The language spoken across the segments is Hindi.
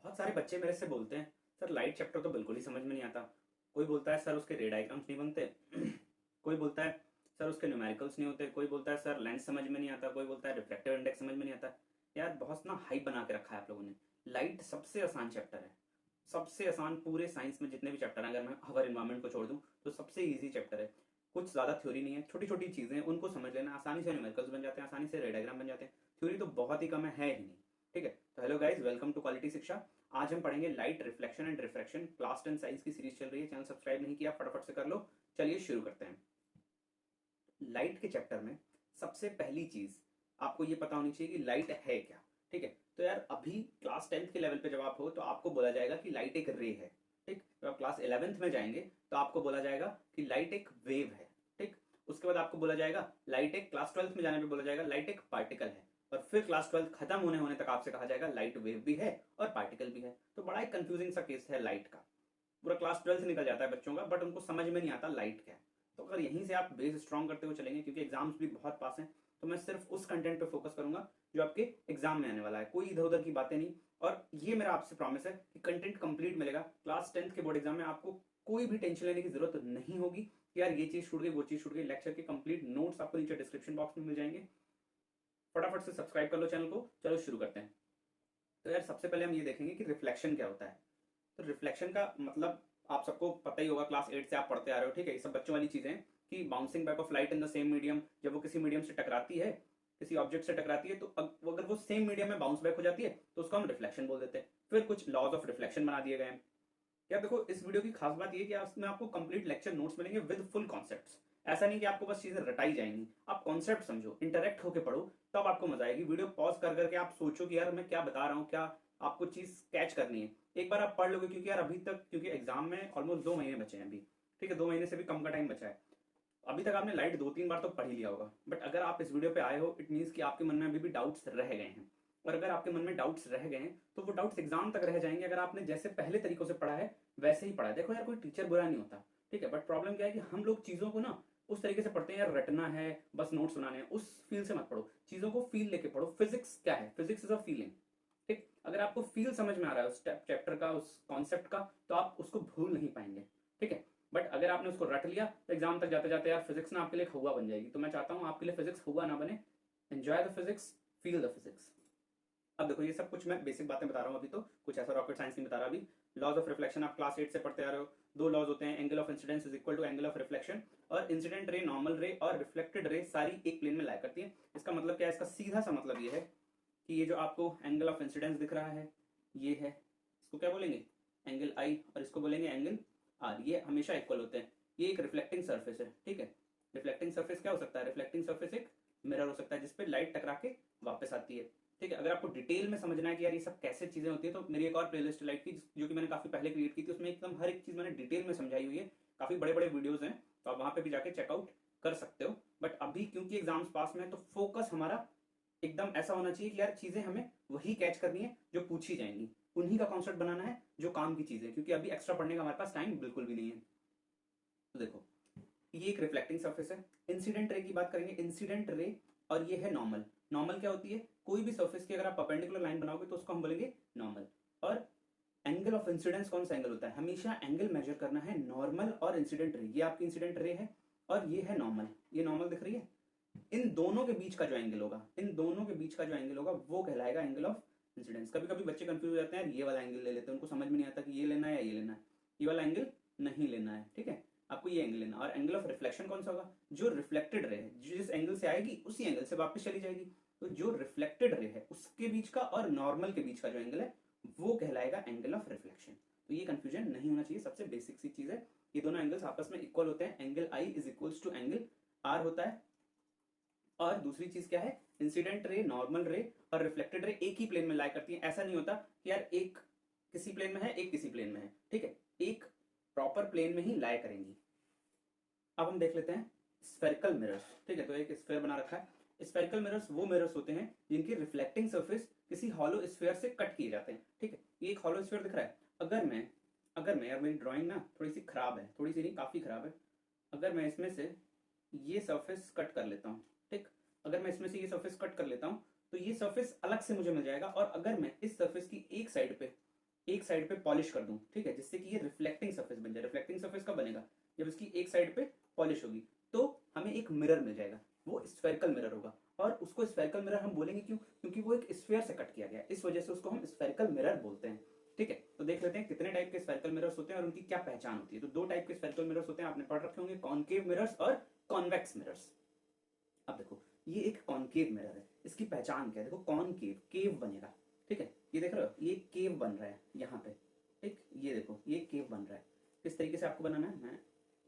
बहुत सारे बच्चे मेरे से बोलते हैं सर लाइट चैप्टर तो बिल्कुल ही समझ में नहीं आता। कोई बोलता है सर उसके रे डायग्राम्स नहीं बनते। कोई बोलता है सर उसके न्यूमेरिकल्स नहीं होते। कोई बोलता है सर लेंस समझ में नहीं आता। कोई बोलता है रिफ्रैक्टिव इंडेक्स समझ में नहीं आता। यार बहुत ना हाइप बना के रखा है आप लोगों ने। लाइट सबसे आसान चैप्टर है, सबसे आसान पूरे साइंस में जितने भी चैप्टर हैं, अगर मैं हवर इन्वायरमेंट को छोड़ दूं तो सबसे इजी चैप्टर है। कुछ ज़्यादा थ्योरी नहीं है, छोटी छोटी चीज़ें हैं उनको समझ लेना, आसानी से न्यूमेरिकल्स बन जाते हैं, आसानी से रे डायग्राम बन जाते हैं। थ्योरी तो बहुत ही कम है ही नहीं। ठीक है, तो hello guys, welcome to quality शिक्षा। आज हम पढ़ेंगे light, reflection and refraction. Class 10 science की सीरीज चल रही है, चैनल सब्सक्राइब नहीं किया फटाफट से कर लो। चलिए शुरू करते हैं। लाइट के चैप्टर में सबसे पहली चीज आपको ये पता होनी चाहिए कि लाइट है क्या। ठीक है, तो यार अभी क्लास 10th के लेवल पे जब आप हो तो आपको बोला जाएगा कि लाइट एक रे है। ठीक, जब आप क्लास 11th में जाएंगे तो आपको बोला जाएगा कि लाइट एक वेव है। ठीक, उसके बाद आपको बोला जाएगा लाइट एक, क्लास 12th में जाने पे बोला जाएगा लाइट एक पार्टिकल है। और फिर क्लास 12th खत्म होने होने तक आपसे कहा जाएगा लाइट वेव भी है और पार्टिकल भी है। तो बड़ा एक कंफ्यूजिंग सा केस है लाइट का। पूरा क्लास 12th निकल जाता है बच्चों का, बट उनको समझ में नहीं आता लाइट क्या है। तो अगर यहीं से आप बेस स्ट्रॉन्ग करते हुए चलेंगे, क्योंकि एग्जाम्स भी बहुत पास हैं, तो मैं सिर्फ उस कंटेंट पे फोकस करूंगा जो आपके एग्जाम में आने वाला है, कोई इधर उधर की बातें नहीं। और ये मेरा आपसे प्रॉमिस है कि कंटेंट कंप्लीट मिलेगा। क्लास 10th के बोर्ड एग्जाम में आपको कोई भी टेंशन लेने की जरूरत नहीं होगी कि यार ये चीज छूट गई, वो चीज छूट गई। लेक्चर के कंप्लीट नोट्स आपको नीचे डिस्क्रिप्शन बॉक्स में मिल जाएंगे। फटाफट से सब्सक्राइब कर लो चैनल को। चलो शुरू करते हैं। तो यार सबसे पहले हम ये देखेंगे कि रिफ्लेक्शन क्या होता है। तो रिफ्लेक्शन का मतलब आप सबको पता ही होगा, क्लास 8 से आप पढ़ते आ रहे हो। ठीक है, ये सब बच्चों वाली चीजें हैं कि bouncing back of light in the same medium. जब वो किसी मीडियम से टकराती है, किसी ऑब्जेक्ट से टकराती है, तो अगर वो सेम मीडियम में बाउंस बैक हो जाती है तो उसको हम रिफ्लेक्शन बोल देते हैं। फिर कुछ लॉज ऑफ रिफ्लेक्शन बना दिए गए हैं। यार देखो, इस वीडियो की खास बात ये कि इसमें आपको कंप्लीट लेक्चर नोट्स मिलेंगे विद फुल कॉन्सेप्ट्स। ऐसा नहीं कि आपको बस चीजें रटाई जाएंगी, आप कॉन्सेप्ट समझो, इंटरेक्ट होकर पढ़ो, तब आपको मजा आएगी। वीडियो पॉज कर करके आप सोचो कि यार मैं क्या बता रहा हूँ, क्या आपको चीज कैच करनी है। एक बार आप पढ़ लोगे, क्योंकि यार अभी तक, क्योंकि एग्जाम में ऑलमोस्ट 2 महीने बचे हैं अभी। ठीक है, 2 महीने से भी कम का टाइम बचा है। अभी तक आपने लाइट 2-3 बार तो पढ़ ही लिया होगा, बट अगर आप इस वीडियो पे आए हो, इट मीन्स कि आपके मन में अभी भी डाउट्स रह गए हैं। और अगर आपके मन में डाउट्स रह गए हैं तो वो डाउट्स एग्जाम तक रह जाएंगे, अगर आपने जैसे पहले तरीकों से पढ़ा है वैसे ही पढ़ा है। देखो यार, कोई टीचर बुरा नहीं होता। ठीक है, बट प्रॉब्लम क्या है कि हम लोग चीजों को ना उस तरीके से पढ़ते हैं, यार रटना है, बस नोट्स बनाने हैं, उस फील से मत पढ़ो। चीजों को फील लेके पढ़ो। फिजिक्स क्या है? Physics is a feeling. ठीक, अगर आपको फील समझ में आ रहा है उस चैप्टर का, उस कॉन्सेप्ट का, तो आप उसको भूल नहीं पाएंगे। ठीक है, बट अगर आपने उसको रट लिया तो एग्जाम तक जाते जाते यार फिजिक्स ना आपके लिए हुआ बन जाएगी। तो मैं चाहता हूं आपके लिए फिजिक्स हुआ ना बने। Enjoy the physics, feel the physics. अब देखो, ये सब कुछ मैं बेसिक बातें बता रहा हूँ, अभी तो कुछ ऐसा रॉकेट साइंस नहीं बता रहा अभी। लॉज ऑफ रिफ्लेक्शन आप क्लास 8 से पढ़ते आ रहे हो। दो लॉज होते हैं, angle of incidence is equal to angle of reflection. और इंसिडेंट रे, नॉर्मल रे और रिफ्लेक्टेड रे सारी एक प्लेन में लाई करती है। इसका मतलब क्या है? इसका सीधा सा मतलब ये है कि ये जो आपको एंगल ऑफ इंसिडेंस दिख रहा है, ये है, इसको क्या बोलेंगे? एंगल आई। और इसको बोलेंगे एंगल आर। ये हमेशा इक्वल होते हैं। ये एक रिफ्लेक्टिंग सर्फेस है। ठीक है, रिफ्लेक्टिंग सर्फेस क्या हो सकता है? रिफ्लेक्टिंग सर्फेस एक मिरर हो सकता है जिसपे लाइट टकरा के वापस आती है। ठीक है, अगर आपको डिटेल में समझना है कि यार ये सब कैसे चीजें होती है, तो मेरी एक और प्लेलिस्ट लाइट की जो कि मैंने काफी पहले क्रिएट की थी, उसमें एकदम हर एक चीज मैंने डिटेल में समझाई हुई है। काफी बड़े बड़े वीडियोस हैं, तो आप वहां पे भी जाके चेकआउट कर सकते हो। बट अभी क्योंकि एग्जाम्स पास में है, तो फोकस हमारा एकदम ऐसा होना चाहिए कि यार चीजें हमें वही कैच करनी है जो पूछी जाएंगी, उन्हीं का कॉन्सेप्ट बनाना है जो काम की चीज है, क्योंकि अभी एक्स्ट्रा पढ़ने का हमारे पास टाइम बिल्कुल भी नहीं है। तो देखो, ये एक रिफ्लेक्टिंग सरफेस है। इंसिडेंट रे की बात करेंगे, इंसिडेंट रे। और ये है नॉर्मल। नॉर्मल क्या होती है? कोई भी सरफेस की अगर आप परपेंडिकुलर लाइन बनाओगे तो उसको हम बोलेंगे नॉर्मल। और एंगल ऑफ इंसिडेंस कौन सा एंगल होता है? हमेशा एंगल मेजर करना है नॉर्मल और इंसिडेंट रे। ये आपकी इंसिडेंट रे है और ये है नॉर्मल। ये नॉर्मल दिख रही है। इन दोनों के बीच का जो एंगल होगा, इन दोनों के बीच का जो एंगल होगा वो कहलाएगा एंगल ऑफ इंसिडेंस। कभी कभी बच्चे कंफ्यूज हो जाते हैं, ये वाला एंगल ले लेते हैं, उनको समझ में नहीं आता कि ये लेना है या ये लेना है। ये वाला एंगल नहीं लेना है। ठीक है, आपको ये एंगल लेना। और एंगल ऑफ रिफ्लेक्शन कौन सा होगा? जो रिफ्लेक्टेड रे है, जिस एंगल से आएगी उसी एंगल से वापस चली जाएगी। तो जो रिफ्लेक्टेड रे है उसके बीच का और नॉर्मल के बीच का जो एंगल है वो कहलाएगा एंगल ऑफ रिफ्लेक्शन। तो ये कंफ्यूजन नहीं होना चाहिए, सबसे बेसिक सी चीज है। ये दोनों एंगल्स आपस में इक्वल होते हैं। Angle I is equals to angle R होता है। और दूसरी चीज क्या है? इंसिडेंट रे, नॉर्मल रे और रिफ्लेक्टेड रे एक ही प्लेन में लाई करती है। ऐसा नहीं होता कि यार एक किसी प्लेन में है, एक किसी प्लेन में है। ठीक है, एक प्रॉपर प्लेन में ही लाई करेंगी। अब हम देख लेते हैं स्फेरिकल मिरर्स। ठीक है, तो एक स्फेयर बना रखा है। स्फेरिकल मिरर्स वो मिरर्स होते हैं जिनकी रिफ्लेक्टिंग सरफेस किसी हॉलो स्फेयर से कट किए जाते हैं। ठीक है, ये एक हॉलो स्फेयर दिख रहा है। अगर मैं यार, मेरी ड्राइंग ना थोड़ी सी खराब है, थोड़ी सी नहीं काफी खराब है। अगर मैं इसमें से ये सरफेस कट कर लेता हूँ, ठीक, अगर मैं इसमें से ये सरफेस कट कर लेता हूँ तो ये सरफेस अलग से मुझे मिल जाएगा। और अगर मैं इस सरफेस की एक साइड पे साइड पे पॉलिश कर दूं, ठीक है, जिससे कि ये रिफ्लेक्टिंग सरफेस बन जाए। रिफ्लेक्टिंग सरफेस कब बनेगा, जब इसकी एक साइड पे पॉलिश होगी, तो हमें एक मिरर मिल जाएगा, वो स्फेरिकल मिरर होगा। और उसको स्फेरिकल मिरर हम बोलेंगे क्यों, क्योंकि वो एक स्फेयर से कट किया गया है, इस वजह से उसको हम स्फेरिकल मिरर बोलते हैं। ठीक है, तो देख लेते हैं कितने टाइप के स्फेरिकल मिरर्स होते हैं और उनकी क्या पहचान होती है। तो दो टाइप के स्फेरिकल मिरर्स होते हैं, आपने पढ़ रखे होंगे, कॉनकेव मिरर्स और कॉन्वेक्स मिरर्स। अब देखो ये एक कॉनकेव मिरर है, इसकी पहचान क्या है, देखो कॉनकेव, केव बनेगा, ठीक है, ये देख रहे हो, ये केव बन रहा है यहाँ पे, ठीक, ये देखो ये केव बन रहा है। किस तरीके से आपको बनाना है, मैं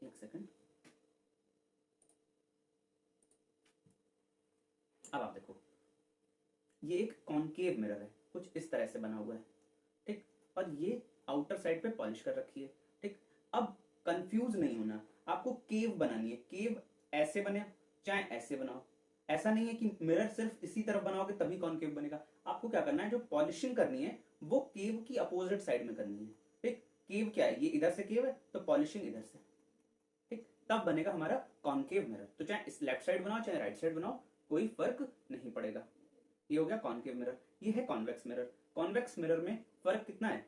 एक सेकंड, अब आप देखो ये एक कॉनकेव मिरर है, कुछ इस तरह से बना हुआ है, ठीक, और ये आउटर साइड पे पॉलिश कर रखी है, ठीक। अब कंफ्यूज नहीं होना, आपको केव बनानी है, केव ऐसे बने चाहे ऐसे बनाओ, ऐसा नहीं है कि मिरर सिर्फ इसी तरफ बनाओगे तभी कॉनकेव बनेगा। आपको क्या करना है, जो पॉलिशिंग करनी है वो केव की अपोजिट साइड में करनी है, ठीक। केव क्या है, ये इधर से केव है तो पॉलिशिंग इधर से, ठीक, तब बनेगा हमारा कॉनकेव मिरर। तो चाहे इस लेफ्ट साइड बनाओ चाहे राइट साइड बनाओ, कोई फर्क नहीं पड़ेगा। ये हो गया कॉनकेव मिरर। ये है कॉन्वेक्स मिरर। कॉन्वेक्स मिरर में फर्क कितना है,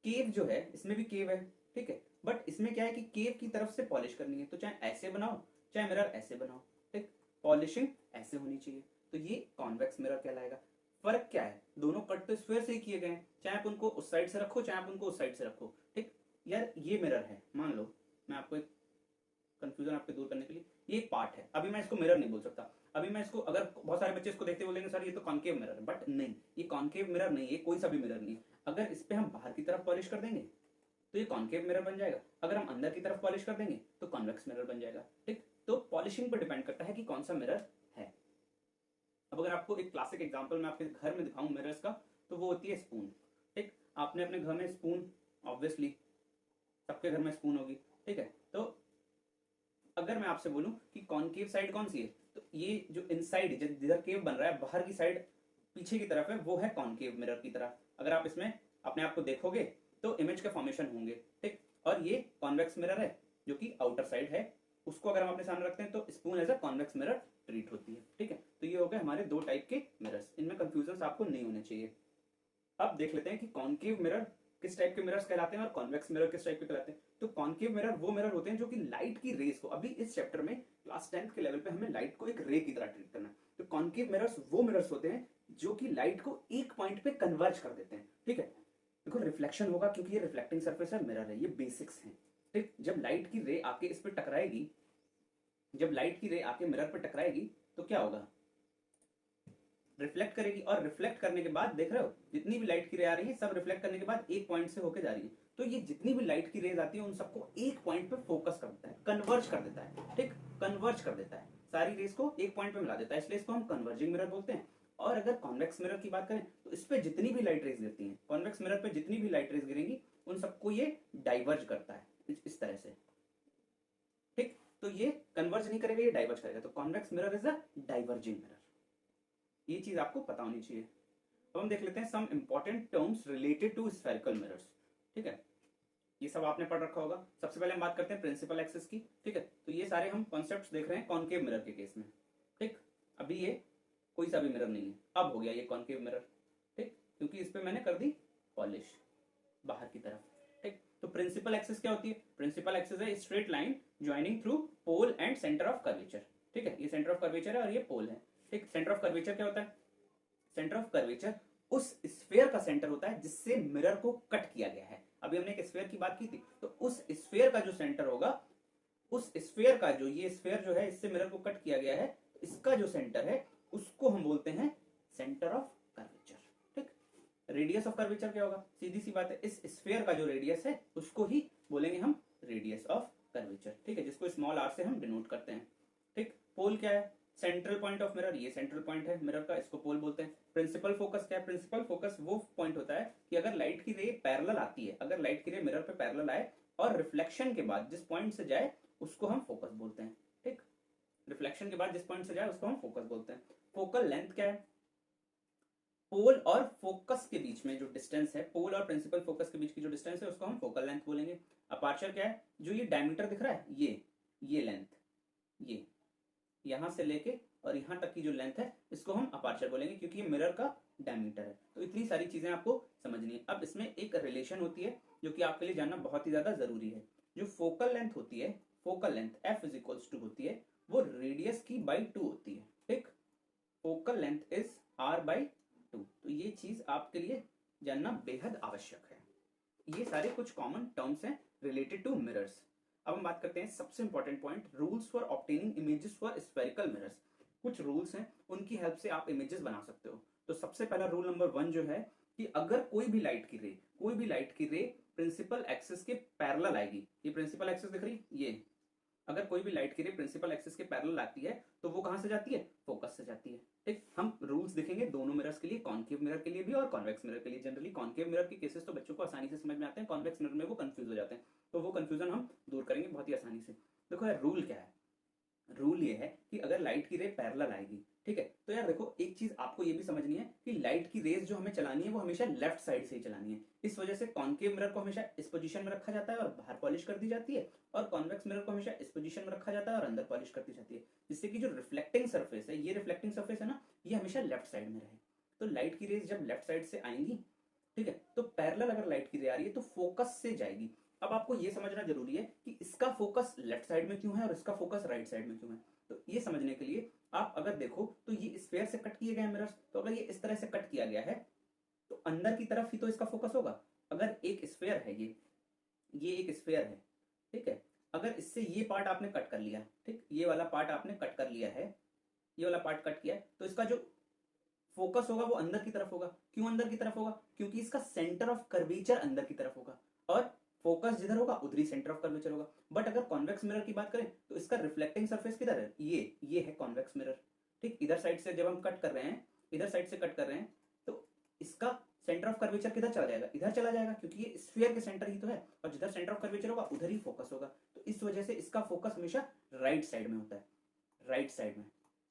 केव जो है इसमें भी केव है, ठीक है, बट इसमें क्या है कि केव की तरफ से पॉलिश करनी है, तो चाहे ऐसे बनाओ चाहे मिरर ऐसे बनाओ, ठीक, पॉलिशिंग ऐसे होनी चाहिए, तो ये कॉन्वेक्स मिरर कहलाएगा। फर्क क्या है, दोनों कट तो स्क्वायर से ही किए गए हैं, चाहे आप उनको उस साइड से रखो चाहे आप उनको उस साइड से रखो, ठीक। यार ये मिरर है, मान लो मैं आपको एक कंफ्यूजन आपके दूर करने के लिए, ये एक पार्ट है, अभी मैं इसको मिरर नहीं बोल सकता, अभी मैं इसको, अगर बहुत सारे बच्चे इसको देखते बोलेंगे सर ये तो कॉनकेव मिरर है, बट नहीं, ये कॉनकेव मिरर नहीं है, कोई सा भी मिरर नहीं है। अगर इस पे हम बाहर की तरफ पॉलिश कर देंगे तो ये कॉनकेव मिरर बन जाएगा, अगर हम अंदर की तरफ पॉलिश कर देंगे तो कॉन्वेक्स मिरर बन जाएगा, ठीक। तो पॉलिशिंग पर डिपेंड करता है कि कौन सा मिरर है। अब अगर आपको एक क्लासिक एग्जांपल मैं आपके घर में दिखाऊं मिरर्स का, तो वो होती है स्पून, ठीक। आपने अपने घर में स्पून, ऑब्वियसली सबके घर में स्पून होगी, ठीक है, तो अगर मैं आपसे बोलूं कि कॉनकेव साइड कौन सी है, तो ये जो इनसाइड जिधर केव बन रहा है बाहर की साइड पीछे की तरफ है, वो है कॉनकेव मिरर की तरह। अगर आप इसमें अपने आप को देखोगे तो इमेज के फॉर्मेशन होंगे, ठीक। और ये कॉन्वेक्स मिरर है जो कि आउटर साइड है, उसको अगर हम अपने सामने रखते हैं तो spoon as a convex mirror treat होती है, ठीक है। तो ये हो गए हमारे दो टाइप के मिरर्स, इनमें कंफ्यूजन आपको नहीं होने चाहिए। अब देख लेते हैं कि कॉनकेव मिरर किस टाइप के मिरर्स कहलाते हैं और कॉन्वेक्स मिरर किस टाइप के कहलाते हैं। तो कॉनकेव मिरर वो मिरर होते हैं जो कि लाइट की रेस को, अभी इस चैप्टर में क्लास 10th के लेवल पे हमें लाइट को एक रे की तरह ट्रीट करना है। तो कॉनकेव मिरर्स वो मिरर्स होते हैं जो कि लाइट को एक पॉइंट पे कन्वर्ज कर देते हैं, ठीक है। देखो रिफ्लेक्शन होगा क्योंकि ये रिफ्लेक्टिंग सरफेस है, मिरर है, ये बेसिक्स हैं, ठीक। जब लाइट की रे आके इस पे टकराएगी, जब लाइट की रे आके मिरर पे टकराएगी तो क्या होगा, रिफ्लेक्ट करेगी, और रिफ्लेक्ट करने के बाद देख रहे हो जितनी भी लाइट की रे आ रही है सब रिफ्लेक्ट करने के बाद एक पॉइंट से होकर जा रही है। तो ये जितनी भी लाइट की रेज आती है उन सबको एक पॉइंट पे फोकस कर देता है, कन्वर्ज कर देता है, ठीक, कन्वर्ज कर देता है, सारी रेज को एक पॉइंट पे मिला देता है, इसलिए इसको हम कन्वर्जिंग मिरर बोलते हैं। और अगर कॉन्वेक्स मिरर की बात करें तो इस पे जितनी भी लाइट रेज गिरती है, कॉन्वेक्स मिरर पे जितनी भी लाइट रेज गिरेंगी उन सबको ये डाइवर्ज करता है इस तरह से, ठीक। तो ये कन्वर्ज नहीं करेगा, ये डाइवर्ज करेगा, तो convex mirror is a diverging mirror, ये चीज आपको पता होनी चाहिए। अब हम देख लेते हैं some important terms related to spherical mirrors, ठीक है, ये सब आपने पढ़ रखा होगा। सबसे पहले हम बात करते हैं प्रिंसिपल एक्सिस की, ठीक है। तो ये सारे हम कॉन्सेप्ट्स देख रहे हैं कॉनकेव मिरर के केस में, ठीक। अभी ये कोई सा भी मिरर नहीं है, अब हो गया ये कॉनकेव मिरर, ठीक, क्योंकि इस पे मैंने कर दी पॉलिश बाहर की तरफ, ठीक। तो प्रिंसिपल एक्सिस क्या होती है, प्रिंसिपल एक्सिस है straight line joining through pole and centre of curvature, ठीक है, ये सेंटर ऑफ कर्वेचर है और ये पोल है, ठीक। सेंटर ऑफ कर्वेचर क्या होता है, सेंटर ऑफ कर्वेचर उस स्फीयर का सेंटर होता है जिससे मिरर को कट किया गया है। अभी हमने एक स्फीयर की बात की थी, तो उस स्फीयर का जो सेंटर होगा, उस स्फीयर का जो, ये स्फीयर जो है इससे मिरर को कट किया गया है, इसका जो सेंटर है उसको हम बोलते हैं सेंटर ऑफ कर्वेचर, ठीक। रेडियस ऑफ कर्वेचर क्या होगा, सीधी सी बात है, इस स्फीयर का जो रेडियस है उसको ही बोलेंगे हम रेडियस ऑफ कर्वेचर, ठीक है, जिसको स्मॉल r से हम डिनोट करते हैं, ठीक। पोल क्या है, सेंट्रल पॉइंट ऑफ मिरर, ये सेंट्रल पॉइंट है मिरर का, इसको पोल बोलते हैं। प्रिंसिपल फोकस क्या है, प्रिंसिपल फोकस वो पॉइंट होता है कि अगर लाइट की रे पैरेलल आती है, अगर लाइट की रे मिरर पे पैरेलल आए और रिफ्लेक्शन के बाद जिस पॉइंट से जाए उसको हम फोकस बोलते हैं, ठीक। रिफ्लेक्शन के बाद जिस पॉइंट से जाए उसको हम फोकस बोलते हैं। फोकल लेंथ क्या है, पोल और फोकस के बीच में जो डिस्टेंस है, पोल और प्रिंसिपल फोकस के बीच की जो डिस्टेंस है उसको हम फोकल लेंथ बोलेंगे। अपर्चर क्या है, जो ये डायमीटर दिख रहा है, ये लेंथ, ये यहां से लेके और यहाँ तक की जो लेंथ है इसको हम अपर्चर बोलेंगे, क्योंकि ये मिरर का डायमीटर है। तो इतनी सारी चीजें आपको समझनी है। अब इसमें एक रिलेशन होती है जो कि आपके लिए जानना बहुत ही ज्यादा जरूरी है। जो फोकल लेंथ होती है, focal length f is equals to होती है वो रेडियस की बाई 2 होती है। ठीक, focal length is r by 2। तो ये चीज आपके लिए जानना बेहद आवश्यक है। ये सारे कुछ कॉमन टर्म्स हैं रिलेटेड टू मिरर्स। अब हम बात करते हैं सबसे important point, rules for obtaining images for spherical mirrors. कुछ रूल्स हैं, उनकी हेल्प से आप इमेजेस बना सकते हो। तो सबसे पहला रूल नंबर 1 जो है कि अगर कोई भी लाइट की रे प्रिंसिपल एक्सिस के पैरेलल आएगी, ये प्रिंसिपल एक्सिस दिख रही, ये अगर कोई भी लाइट की रे प्रिंसिपल एक्सिस के पैरेलल आती है तो वो कहां से जाती है, फोकस से जाती है। ठीक, हम रूल्स दिखेंगे दोनों मिरर्स के लिए, कॉन्केव मिरर के लिए भी और कॉन्वेक्स मिरर के लिए। जनरली कॉन्केव मिरर के केसेस तो बच्चों को आसानी से समझ में आते हैं, कॉन्वेक्स मिरर में वो कंफ्यूज हो जाते हैं, तो वो कंफ्यूजन हम दूर करेंगे बहुत ही आसानी से। देखो यार रूल क्या है, रूल ये है कि अगर लाइट की रे पैरेलल आएगी, ठीक है, तो यार देखो एक चीज आपको ये भी समझनी है कि लाइट की रेज जो हमें चलानी है वो हमेशा लेफ्ट साइड से ही चलानी है। इस वजह से कॉन्केव मिरर को हमेशा इस पोजीशन में रखा जाता है और बाहर पॉलिश कर दी जाती है, और कॉन्वेक्स मिरर को हमेशा इस पोजीशन में रखा जाता है और अंदर पॉलिश कर दी जाती है, जिससे कि जो रिफ्लेक्टिंग सरफेस है, ये रिफ्लेक्टिंग सरफेस है ना, ये हमेशा लेफ्ट साइड में रहे। तो लाइट की रेज जब लेफ्ट साइड से आएंगी, ठीक है, तो पैरेलल अगर लाइट की रे आ रही है तो फोकस से जाएगी। अब आपको ये समझना जरूरी है कि इसका फोकस लेफ्ट साइड में क्यों है और इसका फोकस राइट साइड में क्यों है। तो ये समझने के लिए आप अगर देखो तो ये स्फेयर से कट किए गए मिरर्स, तो अगर ये इस तरह से कट किया गया है तो अंदर की तरफ ही तो इसका फोकस होगा। अगर एक स्फेयर है, ये एक स्फेयर है, ठीक है, अगर इससे ये पार्ट आपने कट कर लिया, ठीक, ये वाला पार्ट आपने कट कर लिया है, ये वाला पार्ट कट किया है, तो इसका जो फोकस होगा वो अंदर की तरफ होगा। क्यों अंदर की तरफ होगा, क्योंकि इसका सेंटर ऑफ कर्वेचर अंदर की तरफ होगा और फोकस जिधर होगा उधर ही सेंटर ऑफ कर्वेचर होगा। बट अगर कॉन्वेक्स मिरर की बात करें तो इसका रिफ्लेक्टिंग सरफेस किधर है, ये है कॉन्वेक्स मिरर। ठीक, इधर साइड से जब हम कट कर रहे हैं, इधर साइड से कट कर रहे हैं, तो इसका सेंटर ऑफ कर्वेचर किधर चला जाएगा, इधर चला जाएगा, क्योंकि ये स्फीयर के सेंटर ही तो है और जिधर सेंटर ऑफ कर्वेचर होगा उधर ही फोकस होगा। तो इस वजह से इसका फोकस हमेशा राइट साइड में होता है, राइट साइड में।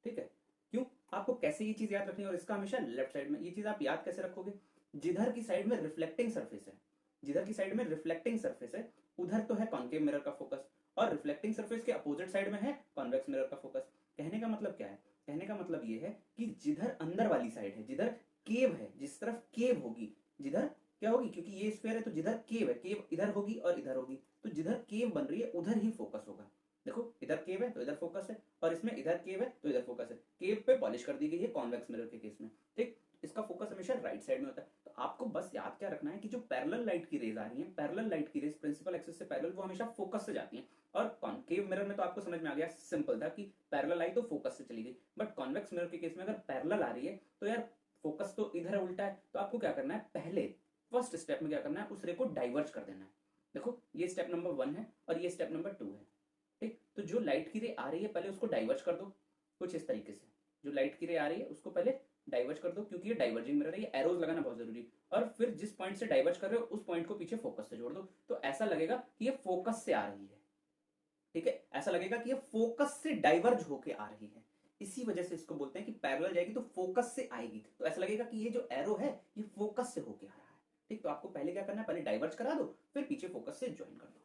ठीक है, क्यों, आपको कैसे ये चीज याद रखनी है, और इसका हमेशा लेफ्ट साइड में। ये चीज आप याद कैसे रखोगे, जिधर की साइड में रिफ्लेक्टिंग सरफेस है, जिधर की साइड में रिफ्लेक्टिंग सरफेस है उधर तो है कॉन्केव मिरर का फोकस, और रिफ्लेक्टिंग सरफेस के अपोजिट साइड में है कॉन्वेक्स मिरर का फोकस। कहने का मतलब क्या है, कहने का मतलब ये है कि जिधर अंदर वाली साइड है, जिधर केव है, जिस तरफ केव होगी, जिधर क्या होगी, क्योंकि ये स्फीयर है तो जिधर केव है, केव इधर होगी और इधर होगी, तो जिधर केव बन रही है उधर ही फोकस होगा। देखो इधर केव है तो इधर फोकस है, और इसमें इधर केव है तो इधर फोकस है। केव पे पॉलिश कर दी गई है कॉन्वेक्स मिरर के केस में। ठीक, इसका फोकस हमेशा राइट साइड में होता है। तो आपको बस याद क्या रखना है कि जो पैरेलल लाइट की रेज आ रही है, पैरेलल लाइट की रेज प्रिंसिपल एक्सिस से पैरेलल, वो हमेशा फोकस से जाती है। और कॉन्केव मिरर में तो आपको समझ में आ गया, सिंपल था कि पैरेलल आई तो फोकस से चली गई। बट कॉन्वेक्स मिरर के केस में अगर पैरेलल आ रही है तो यार फोकस तो इधर उल्टा है, तो आपको क्या करना है, पहले फर्स्ट स्टेप में क्या करना है, उस रे को डाइवर्ज कर देना है। देखो ये स्टेप नंबर 1 है और ये स्टेप नंबर 2 है। ठीक, तो जो लाइट की रे आ रही है पहले उसको डाइवर्ज कर दो, कुछ इस तरीके से। जो लाइट की रे आ रही है उसको पहले डाइवर्ज कर दो, क्योंकि ये डाइवर्जिंग मिरर है, ये एरोज लगाना बहुत जरूरी है। और फिर जिस पॉइंट से डाइवर्ज कर रहे हो उस पॉइंट को पीछे फोकस से जोड़ दो, तो ऐसा लगेगा कि ये फोकस से आ रही है। ठीक है, ऐसा लगेगा कि ये फोकस से डाइवर्ज होके आ रही है। इसी वजह से इसको बोलते हैं कि पैरेलल जाएगी तो फोकस से आएगी, तो ऐसा लगेगा कि ये जो एरो है ये फोकस से होके आ रहा है। ठीक, तो आपको पहले क्या करना है, पहले डाइवर्ज करा दो, फिर पीछे फोकस से ज्वाइन कर दो।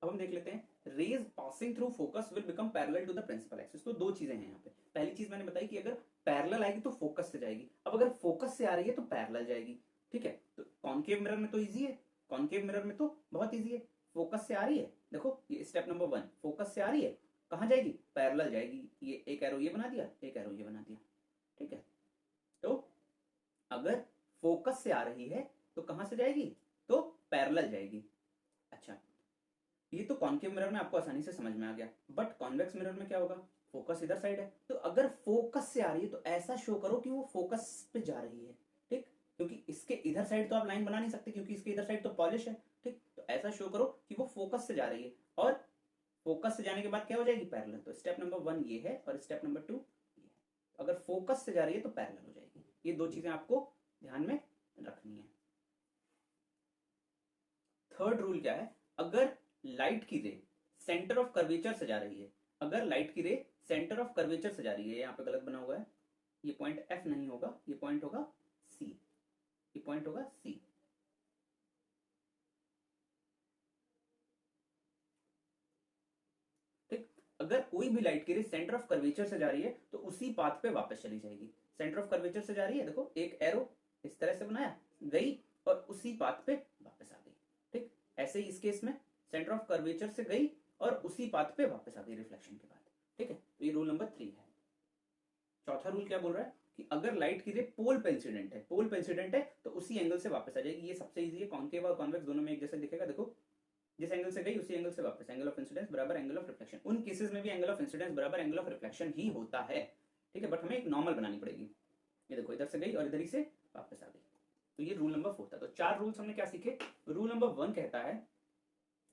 अब हम देख लेते हैं, rays passing through focus will become parallel to the principal axis. तो दो चीजें हैं यहाँ पे। पहली चीज मैंने बताई कि अगर पैरेलल आएगी तो फोकस से जाएगी, अब अगर फोकस से आ रही है तो पैरेलल जाएगी। ठीक है, तो कॉन्केव मिरर में तो इजी है, कॉन्केव मिरर में तो बहुत इजी है, फोकस से आ रही है। देखो ये स्टेप नंबर 1, फोकस से आ रही है, कहाँ जाएगी, पैरेलल जाएगी। ये एक एरो ये बना दिया, एक एरो ये बना दिया। ठीक है, तो अगर फोकस से आ रही है तो कहां से जाएगी, तो पैरेलल जाएगी। अच्छा, ये तो कॉन्केव मिरर में आपको आसानी से समझ में आ गया। बट कॉन्वेक्स मिरर में क्या होगा, फोकस इधर साइड है, तो अगर फोकस से आ रही है तो ऐसा शो करो कि वो फोकस पे जा रही है। ठीक, क्योंकि इसके इधर साइड तो आप लाइन बना नहीं सकते, क्योंकि इसके इधर साइड तो पॉलिश है। ठीक, तो ऐसा शो करो कि वो फोकस से जा रही है, और फोकस से जाने के बाद क्या हो जाएगी, पैरेलल। तो स्टेप नंबर 1 ये है और स्टेप नंबर 2 ये है। अगर फोकस से जा रही है तो पैरेलल हो जाएगी। ये दो चीजें आपको ध्यान में रखनी है। थर्ड रूल क्या है, अगर लाइट की रे सेंटर ऑफ कर्वेचर से जा रही है, अगर लाइट की रे सेंटर ऑफ कर्वेचर से जा रही है, यहाँ पे गलत बना हुआ है, ये पॉइंट F नहीं होगा, ये पॉइंट होगा C, ये पॉइंट होगा C। ठीक, अगर कोई भी लाइट की रे सेंटर ऑफ कर्वेचर से जा रही है तो उसी पाथ पे वापस चली जाएगी। सेंटर ऑफ कर्वेचर से जा रही है, देखो एक एरो इस तरह से बनाया, गई और उसी पाथ पे वापस आ गई। ठीक, ऐसे ही इस केस में सेंटर ऑफ कर्वेचर से गई और उसी पाथ पे वापस आ गई रिफ्लेक्शन के बाद। ठीक है, तो ये रूल नंबर 3 है। चौथा रूल क्या बोल रहा है कि अगर लाइट की रे पोल पे इंसिडेंट है, पोल पे इंसिडेंट है तो उसी एंगल से वापस आ जाएगी। ये सबसे इजी है, कॉन्केव और कॉन्वेक्स दोनों में एक जैसा दिखेगा। देखो जिस एंगल से गई उसी एंगल से वापस, एंगल ऑफ इंसिडेंस बराबर एंगल ऑफ रिफ्लेक्शन। उन केसेस में भी एंगल ऑफ इंसिडेंस बराबर एंगल ऑफ रिफ्लेक्शन ही होता है। ठीक है, बट हमें एक नॉर्मल बनानी पड़ेगी। ये देखो इधर से गई और इधर ही से वापस आ गई। तो ये रूल नंबर 4 था। तो 4 रूल्स हमने क्या सीखे। रूल नंबर 1 कहता है,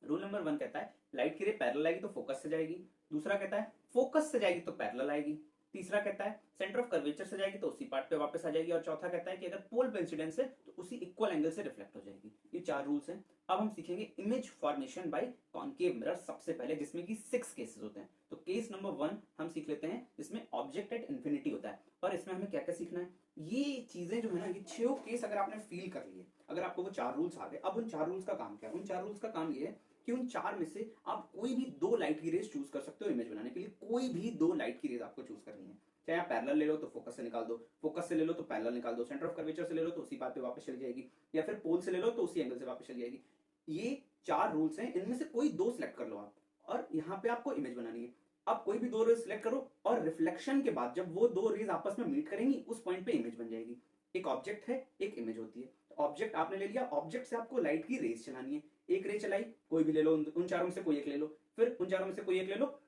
रूल नंबर 1 कहता है लाइट की रे पैरेलल आएगी तो फोकस से जाएगी। दूसरा कहता है फोकस से जाएगी तो पैरेलल आएगी। तीसरा कहता है सेंटर ऑफ कर्वेचर से जाएगी तो उसी पार्ट पे वापस आ जाएगी। और चौथा कहता है कि अगर पोल पे इंसिडेंस है तो उसी इक्वल एंगल से रिफ्लेक्ट हो जाएगी। ये 4 रूल्स हैं। अब हम सीखेंगे image formation by concave mirror सबसे पहले, जिसमें कि 6 केसेस होते हैं। तो केस नंबर 1 हम सीख लेते हैं, जिसमें ऑब्जेक्ट एट इंफिनिटी होता है। और इसमें हमें क्या क्या सीखना है, ये चीजें जो है ना, ये 6 केस अगर आपने फील कर लिए, अगर आपको वो 4 रूल्स आ गए, अब उन 4 रूल्स का काम क्या है। उन 4 रूल्स का काम ये है कि उन 4 में से आप कोई भी 2 लाइट की रेज चूज कर सकते हो इमेज बनाने के लिए। कोई भी 2 लाइट की रेज आपको चूज करनी है। चाहे आप पैरेलल ले लो तो फोकस से निकाल दो, फोकस से ले लो तो पैरेलल निकाल दो, सेंटर ऑफ कर्वेचर से ले लो तो उसी पाथ पे वापस चली जाएगी, या फिर पोल से ले लो तो उसी एंगल से वापस चली जाएगी। ये 4 रूल्स हैं, इनमें से कोई 2 सिलेक्ट कर लो आप, और यहाँ पे आपको इमेज बनानी है। अब कोई भी 2 रेज सिलेक्ट करो और रिफ्लेक्शन के बाद जब वो 2 रेज आपस में मीट करेंगी उस पॉइंट पे इमेज बन जाएगी। एक ऑब्जेक्ट है, एक इमेज होती है। ऑब्जेक्ट आपने ले लिया, ऑब्जेक्ट से आपको लाइट की रेज चलानी है। एक रे चलाई, कोई भी ले लो, उन 4 में से कोई एक ले लो, फिर उन 4 में से कोई एक ले लो,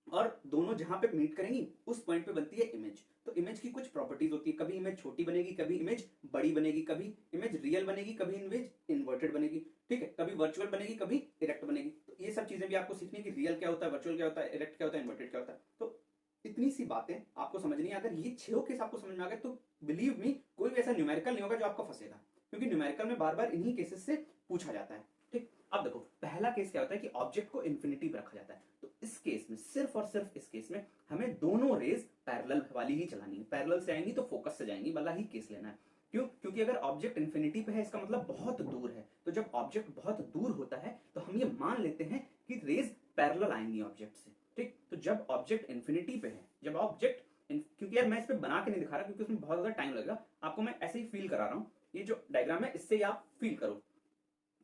और दोनों जहां पे मीट करेंगी उस पॉइंट पे बनती है इमेज। तो इमेज की कुछ प्रॉपर्टीज होती है, कभी इमेज छोटी बनेगी, कभी इमेज बड़ी बनेगी, कभी इमेज रियल बनेगी, कभी इमेज इन्वर्टेड बनेगी। ठीक है, कभी वर्चुअल बनेगी, कभी इरेक्ट बनेगी। तो ये सब चीजें भी आपको सीखनी है कि रियल क्या होता है, वर्चुअल क्या होता है, इरेक्ट क्या होता है, इन्वर्टेड क्या होता है। तो इतनी सी बातें आपको समझनी है। अगर ये 6 केस आपको समझ में आ गए तो बिलीव मी कोई भी ऐसा न्यूमेरिकल नहीं होगा जो आपको फंसेगा, क्योंकि न्यूमेरिकल में बार बार इन्हीं केसेस से पूछा जाता है। ठीक, अब देखो पहला केस क्या होता है कि ऑब्जेक्ट को इन्फिनिटी पे रखा जाता है। तो इस केस में, सिर्फ और सिर्फ इस केस में हमें दोनों रेज पैरेलल वाली ही चलानी है। पैरेलल से आएंगी तो फोकस से जाएंगी वाला ही केस लेना है। क्यों? क्योंकि अगर ऑब्जेक्ट इन्फिनिटी पे है इसका मतलब बहुत दूर है। तो जब ऑब्जेक्ट बहुत दूर होता है तो हम ये मान लेते हैं कि रेज पैरेलल आएंगी ऑब्जेक्ट से। ठीक, तो जब ऑब्जेक्ट इन्फिनिटी पे है, जब ऑब्जेक्ट, क्योंकि यार मैं इस पे बना के नहीं दिखा रहा क्योंकि उसमें बहुत ज्यादा टाइम लगेगा, आपको मैं ऐसे ही फील करा रहा हूँ। ये जो डायग्राम है इससे आप फील करो।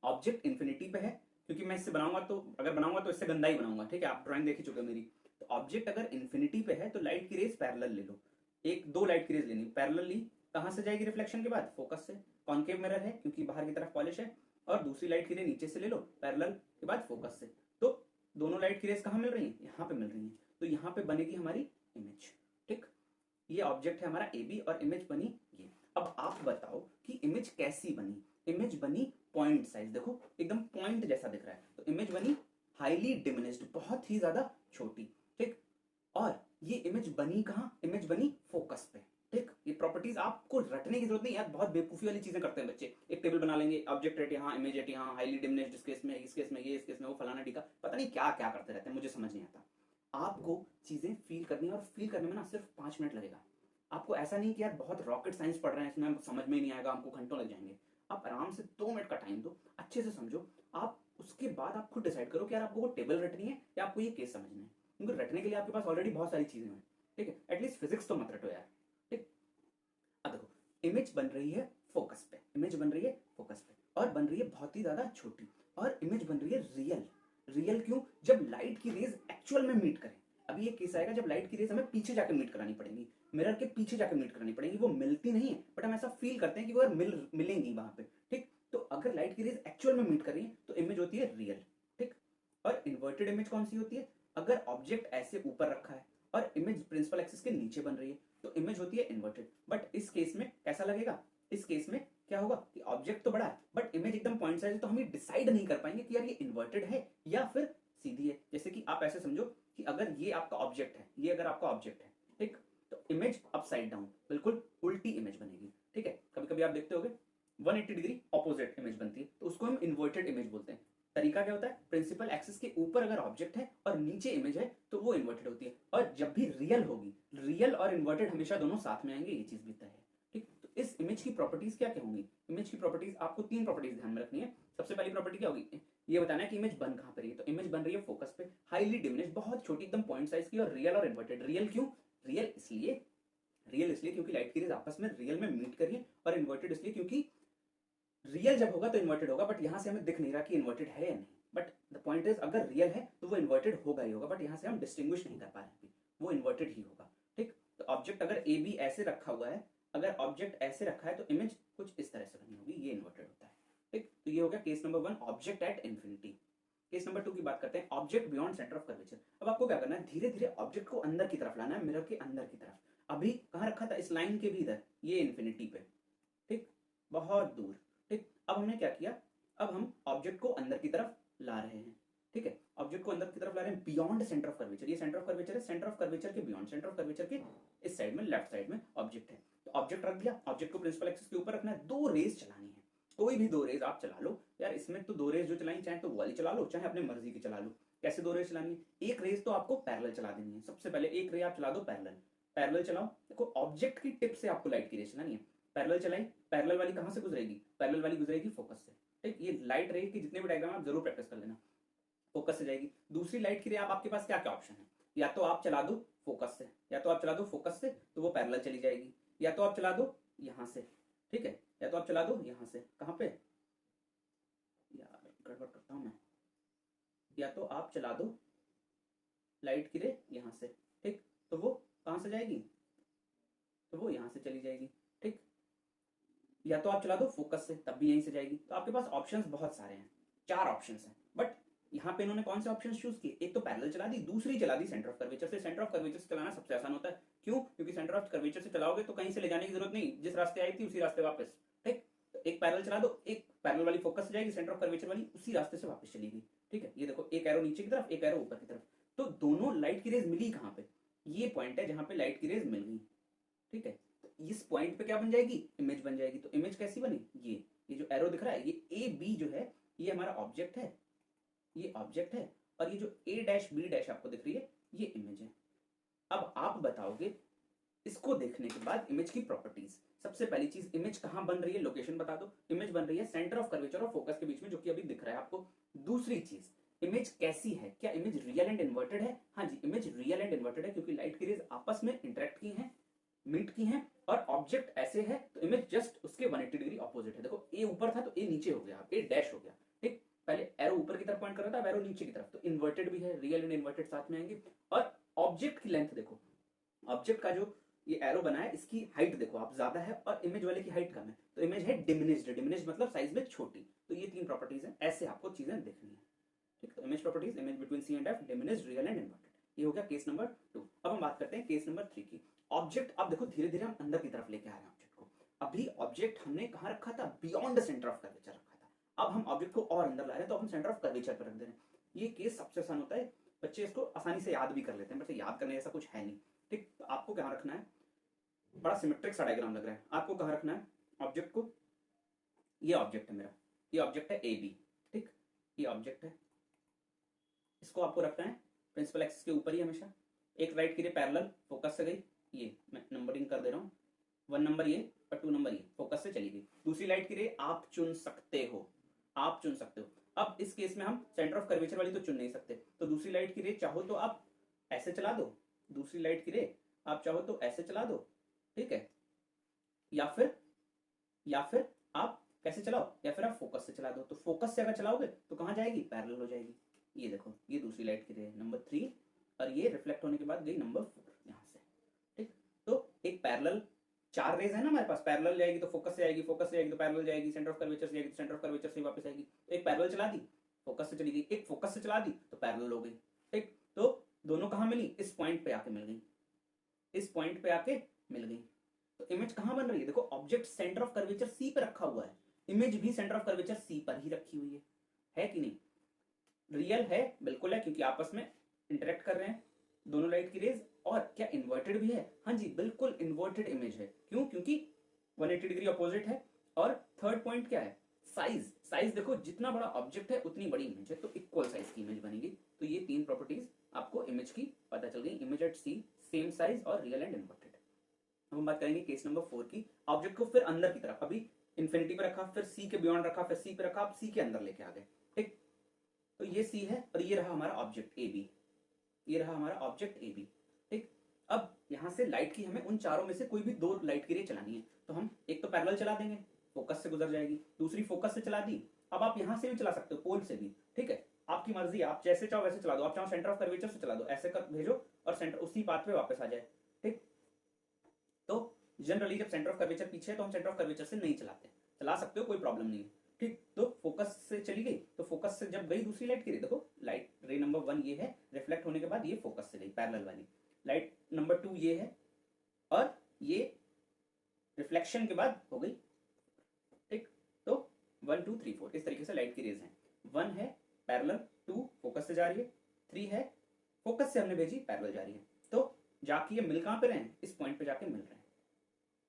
ऑब्जेक्ट इन्फिनिटी पे है, क्योंकि मैं इससे बनाऊंगा तो, अगर बनाऊंगा तो इससे गंदा ही बनाऊंगा। ठीक है, आप ड्राइंग देख ही चुके मेरी। तो ऑब्जेक्ट अगर इन्फिनिटी पे है तो लाइट की रेज पैरेलल ले लो। 1-2 लाइट की रेज लेनी, पैरेलल ली, कहां से जाएगी रिफ्लेक्शन के बाद, फोकस से। कॉन्केव मिरर है क्योंकि बाहर की तरफ पॉलिश है। और दूसरी लाइट की रेज नीचे से ले लो, पैरेलल के बाद फोकस से। तो दोनों लाइट की रेज कहां मिल रही है, यहाँ पे मिल रही है। तो यहाँ पे बनेगी हमारी इमेज। ठीक, ये ऑब्जेक्ट है हमारा ए बी और इमेज बनी ये। अब आप बताओ कि इमेज कैसी बनी। इमेज बनी पॉइंट साइज, देखो एकदम पॉइंट जैसा दिख रहा है। तो इमेज बनी हाईली डिमिनिश्ड, बहुत ही ज्यादा छोटी। ठीक, और ये इमेज बनी कहाँ, इमेज बनी फोकस पे। ठीक, ये प्रॉपर्टीज आपको रटने की जरूरत नहीं यार, बहुत बेवकूफी वाली चीजें करते हैं बच्चे। एक टेबल बना लेंगे, ऑब्जेक्ट एट यहाँ, इमेज एट यहाँ, हाईली डिमिनिश्ड इस केस में, इस केस में ये, इस केस में वो, फलाना टीका, पता नहीं क्या क्या करते रहते हैं, मुझे समझ नहीं आता। आपको चीजें फील करनी है और फील करने में ना सिर्फ 5 मिनट लगेगा। आपको ऐसा नहीं कि यार बहुत रॉकेट साइंस पढ़ रहे हैं इसमें समझ में ही नहीं आएगा, हमको घंटों लग जाएंगे। आप आराम से 2 मिनट का टाइम दो, अच्छे से समझो। आप उसके बाद आप खुद डिसाइड करो कि यार आपको वो टेबल रटनी है या आपको ये केस समझना है। क्योंकि रटने के लिए आपके पास ऑलरेडी बहुत सारी चीजें हैं। ठीक है, एटलीस्ट फिजिक्स तो मत रटो यार। ठीक, अब देखो इमेज बन रही है फोकस पे, इमेज बन रही है फोकस पे, और बन रही है बहुत ही ज्यादा छोटी, और इमेज बन रही है रियल। रियल क्यों? जब लाइट की रेज एक्चुअल में मीट करें। अभी ये केस आएगा जब लाइट की रेज हमें पीछे जाकर मीट करानी पड़ेगी, मिरर के पीछे जाकर मीट करानी पड़ेगी। वो मिलती नहीं है बट हम ऐसा फील करते हैं कि वो मिलेंगी वहां पे। ठीक, तो अगर लाइट की रेज एक्चुअल में मीट कर रही है तो इमेज होती है रियल। ठीक, और इन्वर्टेड इमेज कौन सी होती है? अगर ऑब्जेक्ट ऐसे ऊपर रखा है और इमेज प्रिंसिपल एक्सिस के नीचे बन रही है तो इमेज होती है इन्वर्टेड। बट इस केस में कैसा लगेगा? इस केस में क्या होगा कि ऑब्जेक्ट तो बड़ा है बट इमेज एकदम पॉइंट साइज है, तो हम ये डिसाइड नहीं कर पाएंगे कि यार ये इन्वर्टेड है या फिर सीधी है। जैसे कि आप ऐसे समझो कि अगर ये आपका ऑब्जेक्ट है, ये अगर आपका ऑब्जेक्ट है, ठीक, तो इमेज अपसाइड डाउन, बिल्कुल उल्टी इमेज बनेगी। ठीक है, कभी कभी आप देखते होगे 180 डिग्री ऑपोजिट इमेज बनती है, तो उसको हम इन्वर्टेड इमेज बोलते हैं। तरीका क्या होता है? प्रिंसिपल एक्सिस के ऊपर अगर ऑब्जेक्ट है और नीचे इमेज है तो वो इन्वर्टेड होती है। और जब भी रियल होगी, रियल और इन्वर्टेड हमेशा दोनों साथ में आएंगे, ये चीज भी तय है। ठीक, तो इस इमेज की प्रॉपर्टीज क्या क्या होंगी? इमेज की प्रॉपर्टीज आपको 3 प्रॉपर्टीज ध्यान में रखनी है। सबसे पहली प्रॉपर्टी क्या होगी? ये बताना है कि इमेज बन कहाँ पर रही है। तो इमेज बन रही है फोकस पे, हाईली डिमिनिश्ड, बहुत छोटी एकदम पॉइंट साइज की, और रियल और इन्वर्टेड। रियल क्यों? रियल इसलिए क्योंकि लाइट की रेज आपस में रियल में मीट करी है, और इन्वर्टेड इसलिए क्योंकि रियल जब होगा तो इन्वर्टेड होगा, बट यहाँ से हमें दिख नहीं रहा कि इन्वर्टेड है या नहीं। बट द पॉइंट इज अगर रियल है तो वो इन्वर्टेड होगा ही होगा, बट यहाँ से हम डिस्टिंग्विश नहीं कर पा रहे हैं, वो इन्वर्टेड ही होगा। ठीक, तो ऑब्जेक्ट अगर ए बी ऐसे रखा हुआ है, अगर ऑब्जेक्ट ऐसे रखा है तो इमेज कुछ इस तरह से बनी होगी, ये इन्वर्टेड होता है। ठीक, तो ये हो गया case number 1, object at infinity. Case number 2 की बात करते हैं, object beyond centre of curvature. अब आपको क्या करना है, धीरे धीरे ऑब्जेक्ट को अंदर की तरफ लाना है, मिरर के अंदर की तरफ। अभी कहाँ रखा था, इस लाइन के भी इधर, ये इन्फिनिटी पे, ठीक, बहुत दूर। ठीक, अब हमने क्या किया, अब हम ऑब्जेक्ट को अंदर की तरफ ला रहे हैं। ठीक है, ऑब्जेक्ट को अंदर की तरफ ला रहे हैं बियॉन्ड सेंटर ऑफ कर्वेचर। ये सेंटर ऑफ कर्वेचर है, सेंटर ऑफ कर्वेचर के बियॉन्ड, सेंटर ऑफ कर्वेचर के इस साइड में, लेफ्ट साइड में ऑब्जेक्ट है। तो ऑब्जेक्ट रख दिया, ऑब्जेक्ट को प्रिंसिपल एक्सिस के ऊपर रखना है, 2 रेज चलानी है, कोई भी 2 रेज आप चला लो यार। इसमें तो 2 रेज जो चलाई, चाहे तो वो वाली चला लो, चाहे अपने मर्जी की चला लो। कैसे 2 रेज चलानी है, एक रेज तो आपको पैरेलल चला देनी है। सबसे पहले एक रे आप चला दो पैरेलल, पैरेलल चलाओ। देखो ऑब्जेक्ट की टिप से आपको लाइट की रेज चलानी है, पैरेलल चलाई, पैरेलल वाली कहां से गुजरेगी, पैरेलल वाली गुजरेगी फोकस से। ठीक, ये लाइट रे की जितने भी डायग्राम आप जरूर प्रैक्टिस कर लेना, फोकस से जाएगी। दूसरी लाइट की रे आपके पास क्या क्या ऑप्शन है, या तो आप चला दो फोकस से, या तो आप चला दो फोकस से तो वो पैरेलल चली जाएगी, या तो आप चला दो यहां से। ठीक है, या तो आप चला दो यहां से, कहां पे यार गड़बड़ करता हूं मैं, या तो आप चला दो लाइट की रे यहां से। ठीक, तो वो कहां से जाएगी, तो वो यहां से चली जाएगी। ठीक, या तो आप चला दो फोकस से, तब भी यहीं से जाएगी। तो आपके पास ऑप्शंस बहुत सारे हैं, 4 ऑप्शंस हैं, बट यहाँ पे इन्होंने कौन से ऑप्शन चूज किए, एक तो पैरेलल चला दी, दूसरी चला दी सेंटर ऑफ कर्वेचर से। सेंटर ऑफ कर्वेचर से चलाना सबसे आसान होता है, क्यों? क्योंकि सेंटर ऑफ कर्वेचर से चलाओगे तो कहीं से ले जाने की जरूरत नहीं, जिस रास्ते आई थी उसी रास्ते वापस। ठीक, तो एक पैरेलल चला दो, एक पैरेलल वाली फोकस से जाएगी, सेंटर ऑफ कर्वेचर वाली उसी रास्ते से वापस चलेगी। ठीक है, ये देखो एक एरो नीचे की तरफ, एक एरो ऊपर की तरफ, तो दोनों लाइट की रेज मिली कहाँ पे, ये पॉइंट है जहां पे लाइट की रेज मिल गई। ठीक है, तो इस पॉइंट पे क्या बन जाएगी, इमेज बन जाएगी। तो इमेज कैसी बनी, ये जो एरो दिख रहा है, ये ए बी जो है ये हमारा ऑब्जेक्ट है, ये ऑब्जेक्ट है, और ये जो ए डैश बी डैश आपको दिख रही है ये इमेज है। अब आप बताओगे इसको देखने के बाद इमेज की प्रॉपर्टीज। सबसे पहली चीज, इमेज कहां बन रही है, लोकेशन बता दो। इमेज बन रही है सेंटर ऑफ कर्वेचर और फोकस के बीच में, जो कि अभी दिख रहा है आपको। दूसरी चीज, इमेज कैसी है, क्या इमेज रियल एंड इन्वर्टेड है? हाँ जी, इमेज रियल एंड इन्वर्टेड है, क्योंकि लाइट की रेज आपस में इंटरेक्ट की हैं, मीट की हैं, और ऑब्जेक्ट ऐसे है तो इमेज जस्ट उसके 180 डिग्री ऑपोजिट है। देखो ए ऊपर था तो ए नीचे हो गया, ए डैश हो गया। ठीक, पहले एरो ऊपर की तरफ पॉइंट कर रहा था, अब एरो नीचे की तरफ, तो इन्वर्टेड भी है, रियल एंड इन्वर्टेड साथ में आएंगे। और ऑब्जेक्ट की लेंथ देखो, ऑब्जेक्ट का जो ये एरो बना है इसकी हाइट देखो आप, ज्यादा है, और इमेज वाले की हाइट कम है, तो इमेज है डिमिनिश्ड। डिमिनिश्ड मतलब साइज में छोटी। तो ये 3 प्रॉपर्टीज हैं, ऐसे आपको चीजें देखनी है। ठीक, तो image properties, image between C and F, diminished, real and inverted. ये हो गया केस नंबर 2। अब हम बात करते हैं केस नंबर 3 की। ऑब्जेक्ट, अब देखो धीरे धीरे हम अंदर की तरफ लेके आ रहे हैं ऑब्जेक्ट को। अभी ऑब्जेक्ट हमने कहाँ रखा था, बियॉन्ड सेंटर ऑफ कर्वेचर रखा था। अब हम ऑब्जेक्ट को और अंदर ला रहे हैं, तो हम सेंटर ऑफ कर्वेचर पर रख दे रहे हैं। ये केस सबसे आसान होता है, बच्चे इसको आसानी से याद भी कर लेते हैं, बच्चे याद करने जैसा कुछ है नहीं। ठीक, तो आपको क्या रखना है, बड़ा सिमेट्रिक सा डायग्राम लग रहा है, आपको कहाँ रखना है ऑब्जेक्ट को, ये ऑब्जेक्ट है मेरा, ये ऑब्जेक्ट है ए बी। ठीक, ये ऑब्जेक्ट है, इसको आपको रखना है प्रिंसिपल एक्सिस के ऊपर ही हमेशा। एक राइट की रे पैरेलल फोकस से गई, ये मैं नंबरिंग कर दे रहा हूँ, 1 नंबर ये और 2 नंबर ये फोकस से चली गई। दूसरी लाइट की रे आप चुन सकते हो, आप चुन सकते हो। अब इस केस में हम सेंटर ऑफ कर्वेचर वाली तो चुन नहीं सकते, तो दूसरी लाइट की रे चाहो तो आप ऐसे चला दो, दूसरी लाइट की रे आप चाहो तो ऐसे चला दो। ठीक है, या फिर आप कैसे चलाओ, या फिर आप फोकस से चला दो। तो फोकस से अगर चलाओगे तो कहाँ जाएगी, पैरेलल हो जाएगी। ये देखो, ये दूसरी लाइट की रे नंबर 3, और ये रिफ्लेक्ट होने के बाद गई नंबर 4 यहाँ से। ठीक, तो एक पैरेलल, 4 रेज है ना हमारे पास, पैरेलल जाएगी तो फोकस से आएगी, फोकस से आएगी तो पैरेलल जाएगी, सेंटर ऑफ कर्वेचर से जाएगी तो सेंटर ऑफ कर्वेचर से वापस आएगी। एक पैरेलल चला दी, फोकस से चली गई, एक फोकस से चला दी तो पैरेलल हो गई। ठीक, तो दोनों कहाँ मिली, इस पॉइंट पे आके मिल गई, इस पॉइंट पे आके मिल गई। तो इमेज कहां बन रही है, देखो object centre of curvature C पे रखा हुआ है, इमेज भी सेंटर ऑफ कर्वेचर सी पर ही रखी हुई है कि नहीं? रियल है, बिल्कुल है, क्योंकि आपस में इंटरेक्ट कर रहे हैं दोनों लाइट की रेज। और क्या इन्वर्टेड भी है? हाँ जी, बिल्कुल इन्वर्टेड इमेज है। क्यों? क्योंकि 180 डिग्री अपोजिट है। और थर्ड पॉइंट क्या है, साइज। साइज देखो, जितना बड़ा ऑब्जेक्ट है उतनी बड़ी इमेज है, तो इक्वल साइज की इमेज बनेगी। तो ये 3 प्रॉपर्टीज आपको इमेज की पता चल गई, image at C, same size और रियल एंड इन्वर्टेड। अब हम बात करेंगे केस नंबर 4 की। ऑब्जेक्ट को फिर अंदर की तरफ, अभी इन्फिनिटी पे रखा, फिर सी के बियॉन्ड रखा, फिर सी पे रखा, आप सी के अंदर लेके आ गए। ठीक, तो ये सी है और ये रहा हमारा ऑब्जेक्ट ए बी, ये रहा हमारा ऑब्जेक्ट ए बी। ठीक, अब यहाँ से लाइट की हमें उन चारों में से कोई भी दो लाइट की रे चलानी है, तो हम एक तो पैरेलल चला देंगे, फोकस से गुजर जाएगी, दूसरी फोकस से चला दी। अब आप यहाँ से भी चला सकते हो, पोल से भी, ठीक है, आपकी मर्जी है, आप जैसे चाहो वैसे चला दो, आप चाहो सेंटर ऑफ कर्वेचर से चला दो, ऐसे कर भेजो और सेंटर उसी पाथ पे वापस आ जाए। ठीक, तो जनरली जब सेंटर ऑफ कर्वेचर पीछे है तो हम सेंटर ऑफ कर्वेचर से नहीं चलाते, चला सकते हो, कोई प्रॉब्लम नहीं है। ठीक, तो फोकस से चली गई, तो फोकस से जब गई दूसरी लाइट की रे, देखो लाइट रे नंबर 1 ये है, रिफ्लेक्ट होने के बाद ये फोकस से गई पैरेलल वाली, लाइट नंबर 2 ये है और ये रिफ्लेक्शन के बाद हो गई। ठीक, तो 1 2 3 4 इस तरीके से लाइट की रेज हैं। 1 है पैरेलल, 2 फोकस से जा रही है, 3 है फोकस से हमने भेजी पैरेलल जा रही है। तो जाके ये मिल कहाँ पे रहे हैं, इस पॉइंट पे जाके मिल रहे हैं,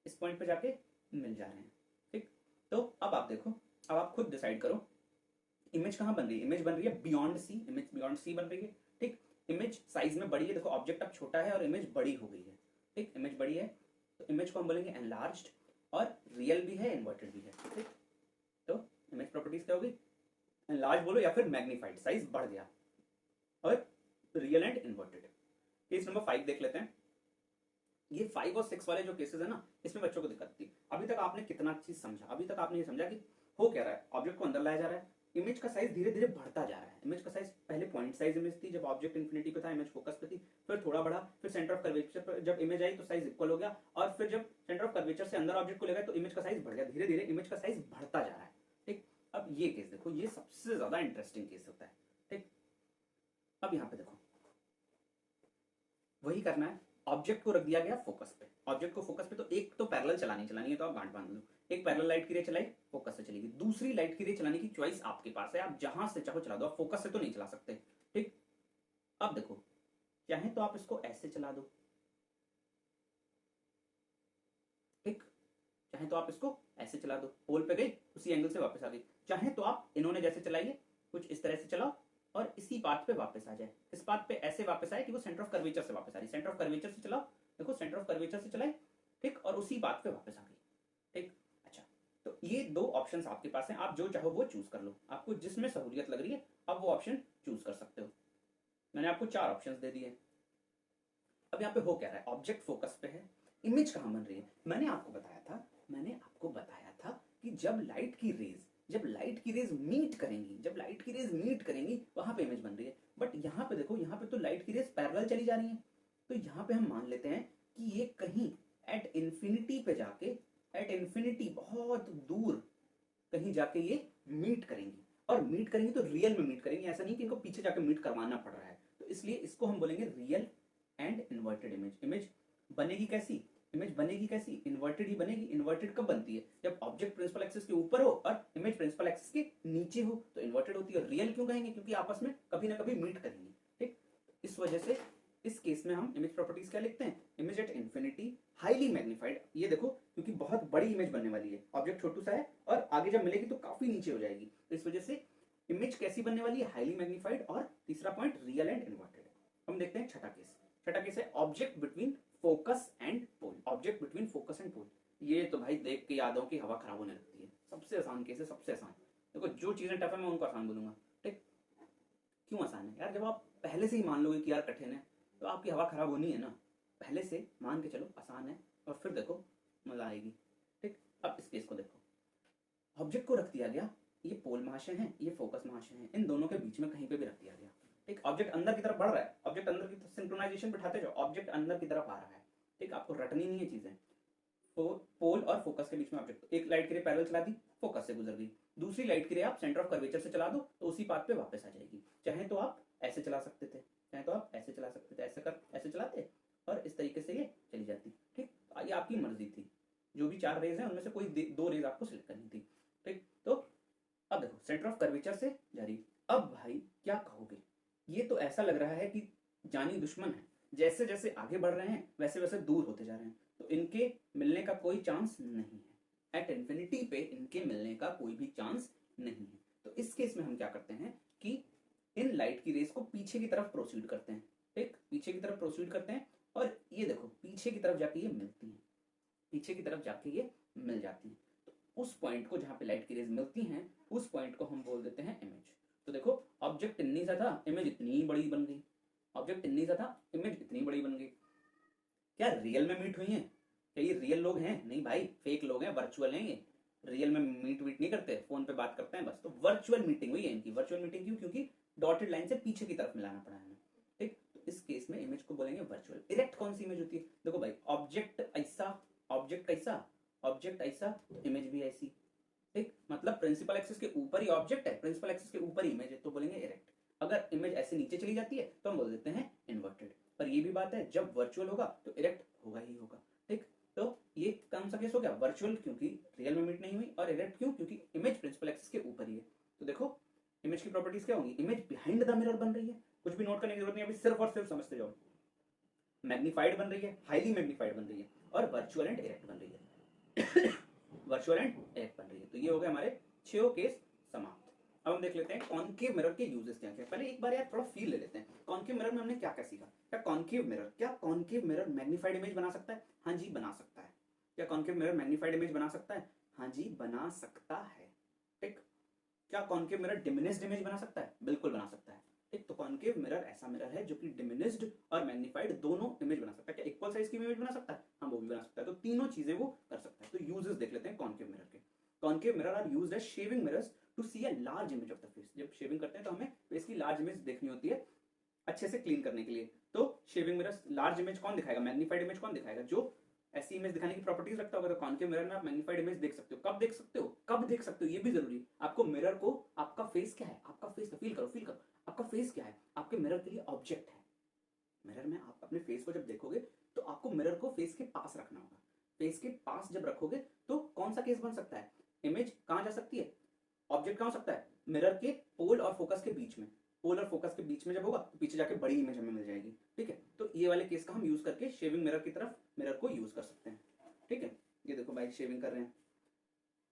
इस पॉइंट पे जाके मिल जा रहे हैं। ठीक, तो अब आप देखो, अब आप खुद डिसाइड करो इमेज कहाँ बन रही है, इमेज बन रही है beyond C, image beyond C बन रही है। ठीक, इमेज साइज में बड़ी है, देखो ऑब्जेक्ट अब छोटा है और इमेज बड़ी हो गई है। ठीक, इमेज बड़ी है तो इमेज को हम बोलेंगे एनलार्ज्ड, और रियल भी है इन्वर्टेड भी है। ठीक, तो इमेज प्रॉपर्टीज क्या होगी, एनलार्ज बोलो या फिर मैग्नीफाइड, साइज बढ़ गया, और real and inverted. Case number 5 देख लेते हैं। ये 5 और 6 वाले जो केसेस है ना, इसमें बच्चों को दिक्कत थी। अभी तक आपने कितना चीज समझा, अभी तक आपने ये समझा कि हो क्या रहा है, ऑब्जेक्ट को अंदर लाया जा रहा है, इमेज का साइज धीरे धीरे बढ़ता जा रहा है। इमेज का साइज पहले पॉइंट साइज इमेज थी, जब ऑब्जेक्ट इन्फिनिटी पे था, इमेज फोकस पे थी, फिर थोड़ा बढ़ा, फिर सेंटर ऑफ कर्वेचर पर जब इमेज आई तो साइज इक्वल हो गया, और फिर जब सेंटर ऑफ कर्वेचर से अंदर ऑब्जेक्ट को ले गए तो इमेज का साइज बढ़ गया, धीरे धीरे इमेज का साइज बढ़ता जा रहा है। ठीक, अब ये केस देखो, ये सबसे ज्यादा इंटरेस्टिंग केस होता है। ठीक, अब यहाँ पे देखो, वही करना है, ऑब्जेक्ट को रख दिया गया फोकस पे, ऑब्जेक्ट को फोकस पे, तो एक तो पैरेलल चलानी है तो आप गांठ बांध लो, एक पैरेलल लाइट की रे चलाई, फोकस से चलेगी, दूसरी लाइट की रे चलाने की चॉइस आपके पास है, आप जहां से चाहो चला दो, आप फोकस से तो नहीं चला सकते। ठीक, अब देखो, चाहे तो आप इसको ऐसे चला दो, ठीक, चाहे तो आप इसको ऐसे चला दो, पोल पे गई उसी एंगल से वापस आ गई, चाहे तो आप इन्होंने जैसे चलाई है कुछ इस तरह से चलाओ और इसी पाथ पे वापस आ जाए, इस पाथ पे ऐसे वापस आए कि वो सेंटर ऑफ कर्वेचर से वापस आ रही, सेंटर ऑफ कर्वेचर से चलाओ, देखो सेंटर ऑफ कर्वेचर से चलाए, ठीक, और उसी पाथ पे वापस आ गई। ठीक, अच्छा, तो ये दो ऑप्शंस आपके पास हैं, आप जो चाहो वो चूज कर लो, आपको जिसमें सहूलियत लग रही है आप वो ऑप्शन चूज कर सकते हो। मैंने आपको 4 ऑप्शंस दे दिए। अब यहाँ पे हो क्या रहा है, ऑब्जेक्ट फोकस पे है, इमेज कहाँ बन रही है, मैंने आपको बताया था कि जब लाइट की रेज मीट करेंगी, जब लाइट की रेज मीट करेंगी वहां पे इमेज बन रही है। बट यहाँ पे देखो, यहाँ पे तो लाइट की रेज पैरेलल चली जा रही है, तो यहाँ पे हम मान लेते हैं कि ये कहीं एट इन्फिनिटी पे जाके, एट इन्फिनिटी बहुत दूर कहीं जाके ये मीट करेंगी, और मीट करेंगी तो रियल में मीट करेंगी, ऐसा नहीं कि इनको पीछे जाके मीट करवाना पड़ रहा है। तो इसलिए इसको हम बोलेंगे real and inverted image. Image बनेगी कैसी, इमेज बनेगी कैसी, इन्वर्टेड ही बनेगी। इन्वर्टेड कब बनती है, जब ऑब्जेक्ट प्रिंसिपल एक्सिस के ऊपर हो और इमेज प्रिंसिपल एक्सिस के नीचे हो, तो इन्वर्टेड होती है। रियल क्यों कहेंगे, क्योंकि आपस में कभी ना कभी मीट करेंगे। ठीक, इस वजह से इस केस में हम इमेज प्रॉपर्टीज क्या लिखते हैं, image at infinity highly magnified. ये देखो, क्योंकि बहुत बड़ी इमेज बनने वाली है, ऑब्जेक्ट छोटू सा है और आगे जब मिलेगी तो काफी नीचे हो जाएगी, तो इस वजह से इमेज कैसी बनने वाली है, हाईली मैग्नीफाइड। और तीसरा पॉइंट रियल एंड इन्वर्टेड। हम देखते हैं छठा केस। छठा केस है object between focus and pole. Object between focus and pole, ये तो भाई देख के यादों की हवा खराब होने लगती है। सबसे आसान केस है, सबसे आसान। देखो, जो चीजें टफ है मैं उनको आसान बोलूंगा। ठीक, क्यों आसान है यार, जब आप पहले से ही मान लोगे कि यार कठिन है तो आपकी हवा खराब होनी है ना। पहले से मान के चलो आसान है और फिर देखो मजा आएगी। ठीक, अब इस केस को देखो, ऑब्जेक्ट को रख दिया गया, ये पोल महाशय है, ये फोकस महाशय है, इन दोनों के बीच में कहीं पे भी रख दिया गया। ठीक, ऑब्जेक्ट अंदर की तरफ बढ़ रहा है, ऑब्जेक्ट अंदर की तरफ सिंक्रोनाइजेशन बिठाते जाओ, ऑब्जेक्ट अंदर की तरफ आ रहा है। ठीक, आपको रटनी नहीं है चीजें। तो पोल और फोकस के बीच में ऑब्जेक्ट, एक लाइट की रे पैरेलल चला दी, फोकस से गुजर गई, दूसरी लाइट की रे आप सेंटर ऑफ कर्वेचर से चला दो तो उसी पाथ पे वापस आ जाएगी। चाहे तो आप ऐसे चला सकते थे, चाहे तो आप ऐसे चला सकते थे, ऐसे चलाते और इस तरीके से ये चली जाती। ठीक, ये आपकी मर्जी थी, जो भी 4 रेज हैं उनमें से कोई 2 रेज आपको सिलेक्ट करनी थी। ठीक, तो अब देखो सेंटर ऑफ कर्वेचर से जा रही। अब भाई क्या कहोगे, ये तो ऐसा लग रहा है कि जानी दुश्मन है, जैसे जैसे आगे बढ़ रहे हैं वैसे वैसे दूर होते जा रहे हैं, तो इनके मिलने का कोई चांस नहीं है। एट इन्फिनिटी पे इनके मिलने का कोई भी चांस नहीं है। तो इस केस में हम क्या करते हैं कि इन लाइट की रेस को पीछे की तरफ प्रोसीड करते हैं। ठीक, पीछे की तरफ प्रोसीड करते हैं और ये देखो पीछे की तरफ जाके ये मिलती हैं, पीछे की तरफ जाके ये मिल जाती हैं। तो उस पॉइंट को जहाँ पे लाइट की रेज मिलती हैं, उस पॉइंट को हम बोल देते हैं इमेज। तो देखो ऑब्जेक्ट इतनी सा था, इमेज इतनी बड़ी बन गई, ऑब्जेक्ट इतनी सा था, इमेज इतनी बड़ी बन गई। क्या रियल में मीट हुई है? क्या ये रियल लोग हैं? नहीं भाई, फेक लोग हैं, वर्चुअल हैं ये। रियल में मीट वीट नहीं करते, फोन पे बात करते हैं बस। तो वर्चुअल मीटिंग हुई है इनकी। वर्चुअल मीटिंग क्यों? क्योंकि डॉटेड लाइन से पीछे की तरफ मिलाना पड़ा है हमें। ठीक, तो इस केस में इमेज को बोलेंगे वर्चुअल। इरेक्ट कौन सी इमेज होती है? देखो भाई, ऑब्जेक्ट ऐसा, ऑब्जेक्ट कैसा, ऑब्जेक्ट ऐसा, इमेज भी ऐसी। ठीक, मतलब प्रिंसिपल एक्सिस के ऊपर ही ऑब्जेक्ट है, प्रिंसिपल एक्सिस के ऊपर ही इमेज है, तो बोलेंगे इरेक्ट। अगर इमेज ऐसे नीचे चली जाती है तो हम बोल देते हैं इन्वर्टेड। पर ये भी बात है, जब वर्चुअल होगा तो इरेक्ट होगा ही होगा। ठीक, तो ये कौन सा केस हो गया? वर्चुअल, क्योंकि रियल में मीट नहीं हुई, और इरेक्ट क्यों? क्योंकि इमेज प्रिंसिपल एक्सिस के ऊपर ही है। तो देखो इमेज की प्रॉपर्टीज क्या होंगी? इमेज बिहाइंड द मिरर बन रही है, कुछ भी नोट करने की जरूरत नहीं है, अभी सिर्फ और सिर्फ समझते जाओ। मैग्नीफाइड बन रही है, हाईली मैग्नीफाइड बन रही है, और वर्चुअल एंड इरेक्ट बन रही है। वर्चुअल एंड इरेक्ट बन रही है। तो ये हो गया हमारे 6 केस समाप्त। अब हम देख लेते हैं कॉनकेव मिरर के यूजेस क्या क्या। पहले एक बार यार थोड़ा फील ले लेते हैं, कॉनकेव मिरर में हमने क्या क्या सीखा। क्या कॉनकेव मिरर मैग्नीफाइड इमेज बना सकता है? हाँ जी बना सकता है। क्या कॉनकेव मिरर मैग्नीफाइड इमेज बना सकता है? हाँ जी बना सकता है। ठीक, क्या कॉनकेव मिरर डिमिनिश्ड इमेज बना सकता है? बिल्कुल बना सकता है। ठीक, तो कॉनकेव मिरर ऐसा मिरर है जो कि डिमिनिश्ड और मैग्नीफाइड दोनों इमेज बना सकता है। क्या इक्वल साइज की इमेज बना सकता है? हाँ वो भी बना सकता है। तो तीनों चीजें वो कर सकता है। तो यूजेस देख लेते हैं कॉनकेव मिरर के। Concave mirror are used as shaving mirrors to see a large image of the face. जब शेविंग करते हैं तो हमें फेस की लार्ज इमेज देखनी होती है अच्छे से क्लीन करने के लिए। तो शेविंग मिरर्स लार्ज इमेज कौन दिखाएगा? मैग्नीफाइड इमेज कौन दिखाएगा? जो ऐसी इमेज दिखाने की प्रॉपर्टीज रखता होगा। तो कॉनकेव मिरर में आप मैग्नीफाइड इमेज देख सकते हो। कब देख सकते हो? कब देख सकते हो ये भी जरूरी है। आपको मिरर को, आपका फेस क्या है, आपका फेस फील करो, फील करो, आपका फेस क्या है? आपके मिरर के लिए ऑब्जेक्ट है। मिरर में आप अपने फेस को जब देखोगे तो आपको मिरर को फेस के पास रखना होगा। फेस के पास जब रखोगे तो कौन सा केस बन सकता है? इमेज कहां जा सकती है? ऑब्जेक्ट कहां हो सकता है? मिरर के पोल और फोकस के बीच में। पोल और फोकस के बीच में जब होगा तो पीछे जाके बड़ी इमेज हमें मिल जाएगी। ठीक है, तो ये वाले केस का हम यूज करके शेविंग मिरर की तरफ मिरर को यूज कर सकते हैं। ठीक है, ये देखो भाई शेविंग कर रहे हैं।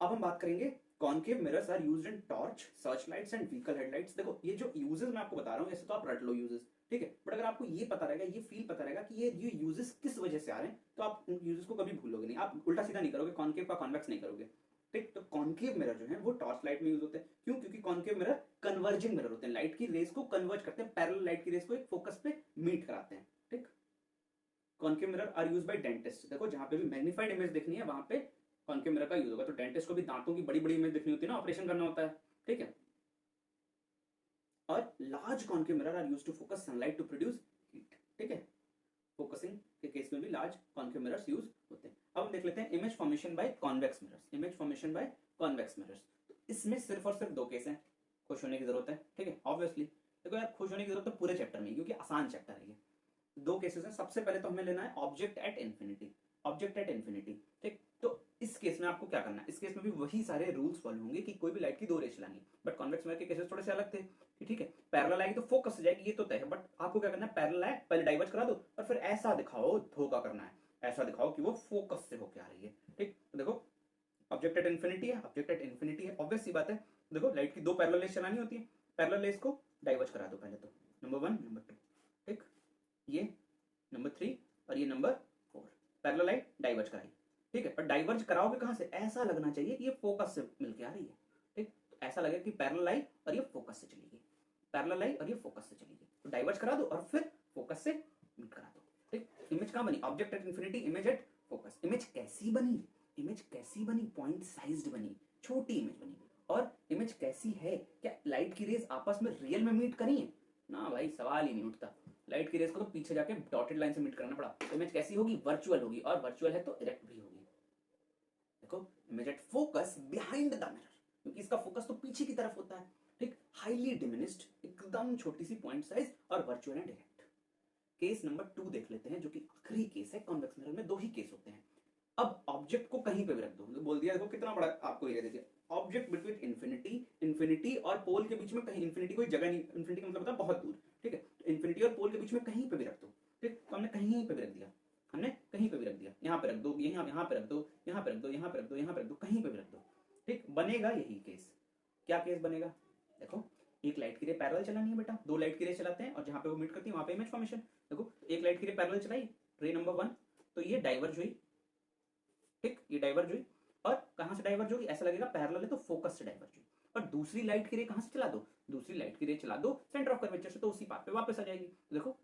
अब हम बात करेंगे concave mirrors are used in torch, search lights and vehicle headlights. देखो ये जो यूजेस मैं आपको बता रहा हूँ ऐसे तो आप रट लो यूजेस, ठीक है, बट अगर आपको ये पता रहेगा, ये फील पता रहेगा कि ये यूजेस किस वजह से आ रहे हैं, तो आप उन यूजेस को कभी भूलोगे नहीं। आप उल्टा सीधा नहीं करोगे, कॉनकेव का कॉन्वेक्स नहीं करोगे। ठीक, तो कॉनकेव मिरर जो है वो टॉर्च लाइट में यूज होते हैं। क्यों? क्योंकि कॉनकेव मिरर कन्वर्जिंग मिरर होते हैं, लाइट की रेस को कन्वर्ज करते हैं, पैरेलल लाइट की रेस को एक फोकस पे मीट कराते हैं। ठीक, concave mirror are use by dentist. देखो जहां पे भी मैग्नीफाइड इमेज देखनी है वहां पे कॉनकेव मिरर का यूज होगा। तो डेंटिस्ट को भी दांतों की बड़ी बड़ी इमेज देखनी होती है ना, ऑपरेशन करना होता है। ठीक है, और large concave mirror are used to focus sunlight to produce heat. ठीक है, फोकसिंग के केस में भी लार्ज कॉनकेव मिरर्स यूज होते हैं। अब हम देख लेते हैं image formation by convex mirrors. Image formation by convex mirrors, तो इसमें सिर्फ और सिर्फ 2 केस हैं। खुश होने की जरूरत है। ठीक है, ऑब्वियसली देखो यार खुश होने की जरूरत है पूरे चैप्टर में, क्योंकि आसान चैप्टर है ये। 2 केसेस हैं। सबसे पहले तो हमें लेना है object at infinity. Object at infinity, ठीक, तो इस केस में आपको क्या करना है? इस केस में भी वही सारे रूल्स फॉलो होंगे कि कोई भी लाइट की 2 रेस चलानी है, बट कॉन्वेक्स मिरर के केसेस थोड़े से अलग थे कि ठीक है पैरेलल आएगी तो फोकस से जाएगी, ये तो तय है, बट आपको क्या करना है? पैरेलल आए पहले डाइवर्ज करा दो और फिर ऐसा दिखाओ, धोखा करना है, ऐसा दिखाओ कि वो फोकस से होके आ रही है। ठीक, तो देखो ऑब्जेक्ट एट इन्फिनिटी है, ऑब्जेक्ट एट इन्फिनिटी है, ऑब्वियस सी बात है। देखो लाइट की 2 पैरेलल रेस चलानी होती है, पैरेलल रेस को डाइवर्ज करा दो पहले तो, नंबर 1 नंबर 2। ठीक, ये नंबर 3 और ये नंबर 4, पैरेलल लाइट डाइवर्ज कराई। ठीक है, पर डाइवर्ज कराओगे कहां से? ऐसा लगना चाहिए कि ये फोकस से मिलके आ रही है। ठीक, तो ऐसा लगे कि पैरेलल आई और ये फोकस से चली गई, पैरेलल आई और ये फोकस से चली गई, तो डाइवर्ज करा दो और फिर फोकस से मीट करा दो। ठीक, इमेज कहां बनी? Object at infinity, image at focus. Image कैसी बनी? इमेज कैसी बनी? पॉइंट साइज्ड बनी, छोटी इमेज बनी। और इमेज कैसी है? क्या लाइट की रेज आपस में रियल में मीट करी है? ना भाई, सवाल ही नहीं उठता। लाइट की रेस को तो पीछे जाके डॉटेड लाइन से मीट करना पड़ा। तो इमेज कैसी होगी? वर्चुअल होगी, और वर्चुअल है तो इरेक्ट भी होगी। देखो image at focus behind the mirror, क्योंकि इसका फोकस तो पीछे की तरफ होता है। ठीक, हाईली डिमिनिश्ड, एकदम छोटी सी पॉइंट साइज, और virtual and erect. Case number 2 देख लेते हैं, जो कि आखिरी केस है। कॉन्वेक्स मिरर में 2 ही केस होते हैं। अब ऑब्जेक्ट को कहीं पे भी रख दो, तो बोल दिया देखो कितना बड़ा आपको एरिया दे दिया। ऑब्जेक्ट बिटवीन इन्फिनिटी, इन्फिनिटी और पोल के बीच में कहीं, इन्फिनिटी कोई जगह नहीं, इन्फिनिटी का मतलब होता है बहुत दूर। ठीक है, तो इन्फिनिटी और पोल के बीच में कहीं पे भी रख दो। ठीक, तो हमने कहीं पे भी रख दिया, हमने कहीं पे भी रख दिया। यहाँ पे रख दो, यहाँ पे रख दो, यहाँ पे रख दो, यहाँ पे रख दो, यहाँ पे रख दो, कहीं पे भी रख दो। ठीक, बनेगा यही केस। क्या केस बनेगा? देखो एक लाइट की रे पैरेलल चलानी है बेटा, 2 लाइट की रे चलाते हैं और जहां पे वो मीट करती है वहां पे इमेज फॉर्मेशन। देखो एक लाइट की रे पैरेलल चलाई, रे नंबर 1, तो ये डाइवर्ज हुई। ठीक, ये डाइवर्ज हुई, और कहां से डाइवर्ज होगी? ऐसा लगेगा पैरेलल है तो फोकस से डाइवर्ज हुई। और दूसरी लाइट की रे कहां से चला दो? दूसरी लाइट की रे चला दो सेंटर ऑफ कर्वेचर से तो उसी पाथ पे वापस आ जाएगी। देखो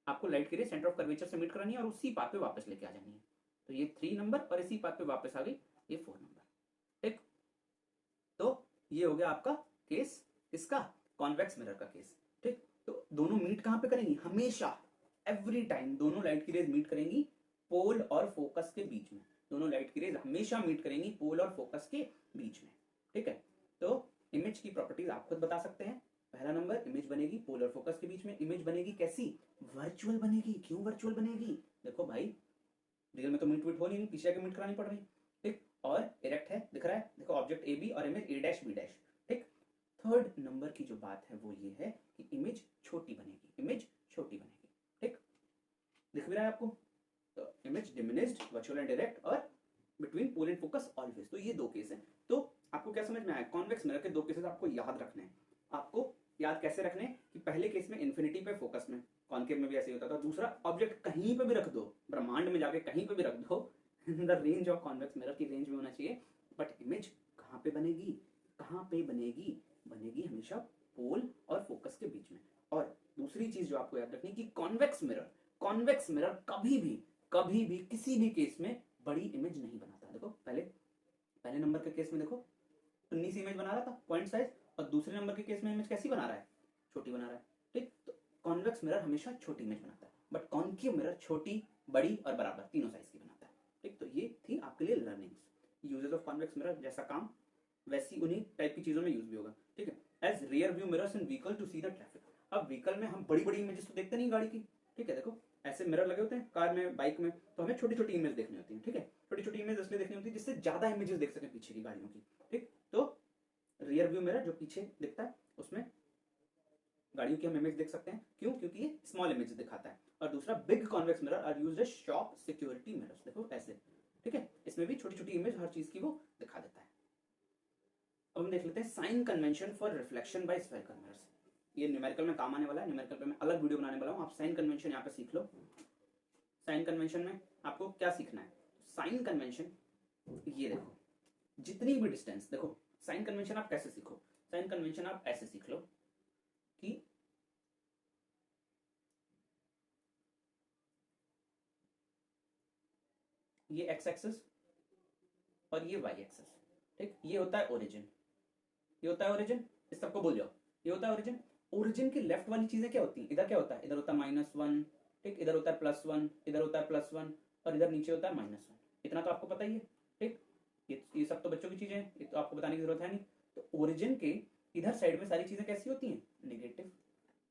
आपको लाइट की रे सेंटर ऑफ कर्वेचर से मीट करानी है और उसी पाथ पे वापस लेके आ जानी है। तो ये 3 नंबर और इसी पाथ पे वापस आ गई ये 4 नंबर। ठीक, तो ये हो गया आपका केस, इसका कॉन्वेक्स मिरर का केस। ठीक, तो दोनों मीट कहां पे करेंगी, हमेशा एवरी टाइम दोनों लाइट की रेज मीट करेंगी पोल और फोकस के बीच में। दोनों लाइट की रेज हमेशा मीट करेंगी पोल और फोकस के बीच में। ठीक है, तो इमेज की प्रॉपर्टीज आप खुद बता सकते हैं। पहला नंबर, इमेज बनेगी पोल और फोकस के बीच में। इमेज बनेगी कैसी, वर्चुअल बनेगी। क्यों वर्चुअल बनेगी, देखो भाई रियल में तो मीट वीट हो नहीं, पीछे के मीट करानी पड़ रही। ठीक, और इरेक्ट है, दिख रहा है, देखो ऑब्जेक्ट ए बी और image A dash B dash. ठीक, थर्ड नंबर की जो बात है वो ये है कि इमेज छोटी बनेगी, इमेज छोटी बनेगी। ठीक, दिख भी रहा है आपको, तो image diminished, virtual and direct और between pole and focus always. तो ये दो केस हैं। तो आपको क्या समझ में आया, कॉन्वेक्स मिरर के दो केसेस आपको याद रखने हैं। आपको याद कैसे रखने कि पहले केस में इन्फिनिटी पे फोकस में, कॉन्केव में भी ऐसे ही होता था। दूसरा, ऑब्जेक्ट कहीं पे भी रख दो, ब्रह्मांड में जाके कहीं पे भी रख दो, the range of convex mirror की रेंज में होना चाहिए, बट इमेज कहाँ पे बनेगी, कहाँ पे बनेगी, बनेगी हमेशा पोल और फोकस के बीच में। और दूसरी चीज जो आपको याद रखनी कि कॉन्वेक्स मिरर कभी भी किसी भी केस में बड़ी इमेज नहीं बनाता। देखो पहले नंबर के केस में देखो 19 इमेज बना रहा था पॉइंट साइज, और दूसरे नंबर के केस में इमेज कैसी बना रहा है, छोटी बना रहा है। ठीक, तो कॉन्वेक्स मिरर हमेशा छोटी इमेज बनाता है, बट कॉन्केव मिरर छोटी, बड़ी और बराबर तीनों साइज की बनाता है। ठीक, तो ये थी आपके लिए learnings. Uses of convex mirror, जैसा काम वैसी उन्हीं टाइप की चीजों में यूज भी होगा। ठीक है, as rear view mirrors in vehicle to see the traffic. अब व्हीकल में हम बड़ी बड़ी इमेजेस तो देखते नहीं गाड़ी की। ठीक है, देखो ऐसे मिरर लगे होते हैं कार में, बाइक में, तो हमें छोटी छोटी इमेज देखनी होती है। ठीक है, छोटी छोटी इमेज इसलिए देखनी होती है जिससे ज्यादा इमेजेस देख सकें पीछे की गाड़ियों की। ठीक, तो रियर व्यू मिरर जो पीछे दिखता है उसमें गाड़ियों की हम इमेज देख सकते हैं। क्यों, क्योंकि ये स्मॉल इमेज दिखाता है। और दूसरा, big convex mirror are used as shop security mirrors. देखो ऐसे, ठीक है, इसमें भी छोटी छोटी इमेज हर चीज की वो दिखा देता है। अब हम देख लेते हैं sign convention for reflection by spherical mirrors. ये न्यूमेरिकल में काम आने वाला है, न्यूमेरिकल पे मैं अलग वीडियो बनाने वाला हूँ। आप साइन कन्वेंशन यहाँ पे सीख लो। साइन कन्वेंशन में आपको क्या सीखना है, साइन कन्वेंशन ये देखो, जितनी भी डिस्टेंस, देखो साइन कन्वेंशन आप कैसे सीखो, साइन कन्वेंशन आप ऐसे सीख लो कि ये एक्स एक्सिस और ये वाई एक्सिस। ठीक, ये होता है ओरिजिन, ये होता है ओरिजिन, इस सबको भूल जाओ, ये होता है ओरिजिन। ओरिजिन की लेफ्ट वाली चीजें क्या होती हैं, इधर क्या होता है, इधर होता है -1, ठीक, इधर होता है +1, इधर होता है +1 और इधर नीचे होता है -1। इतना तो आपको पता ही है। ठीक, ये सब तो बच्चों की चीजें हैं, ये तो आपको बताने की जरूरत है नहीं। तो ओरिजिन के इधर साइड में सारी चीजें कैसी होती हैं, नेगेटिव,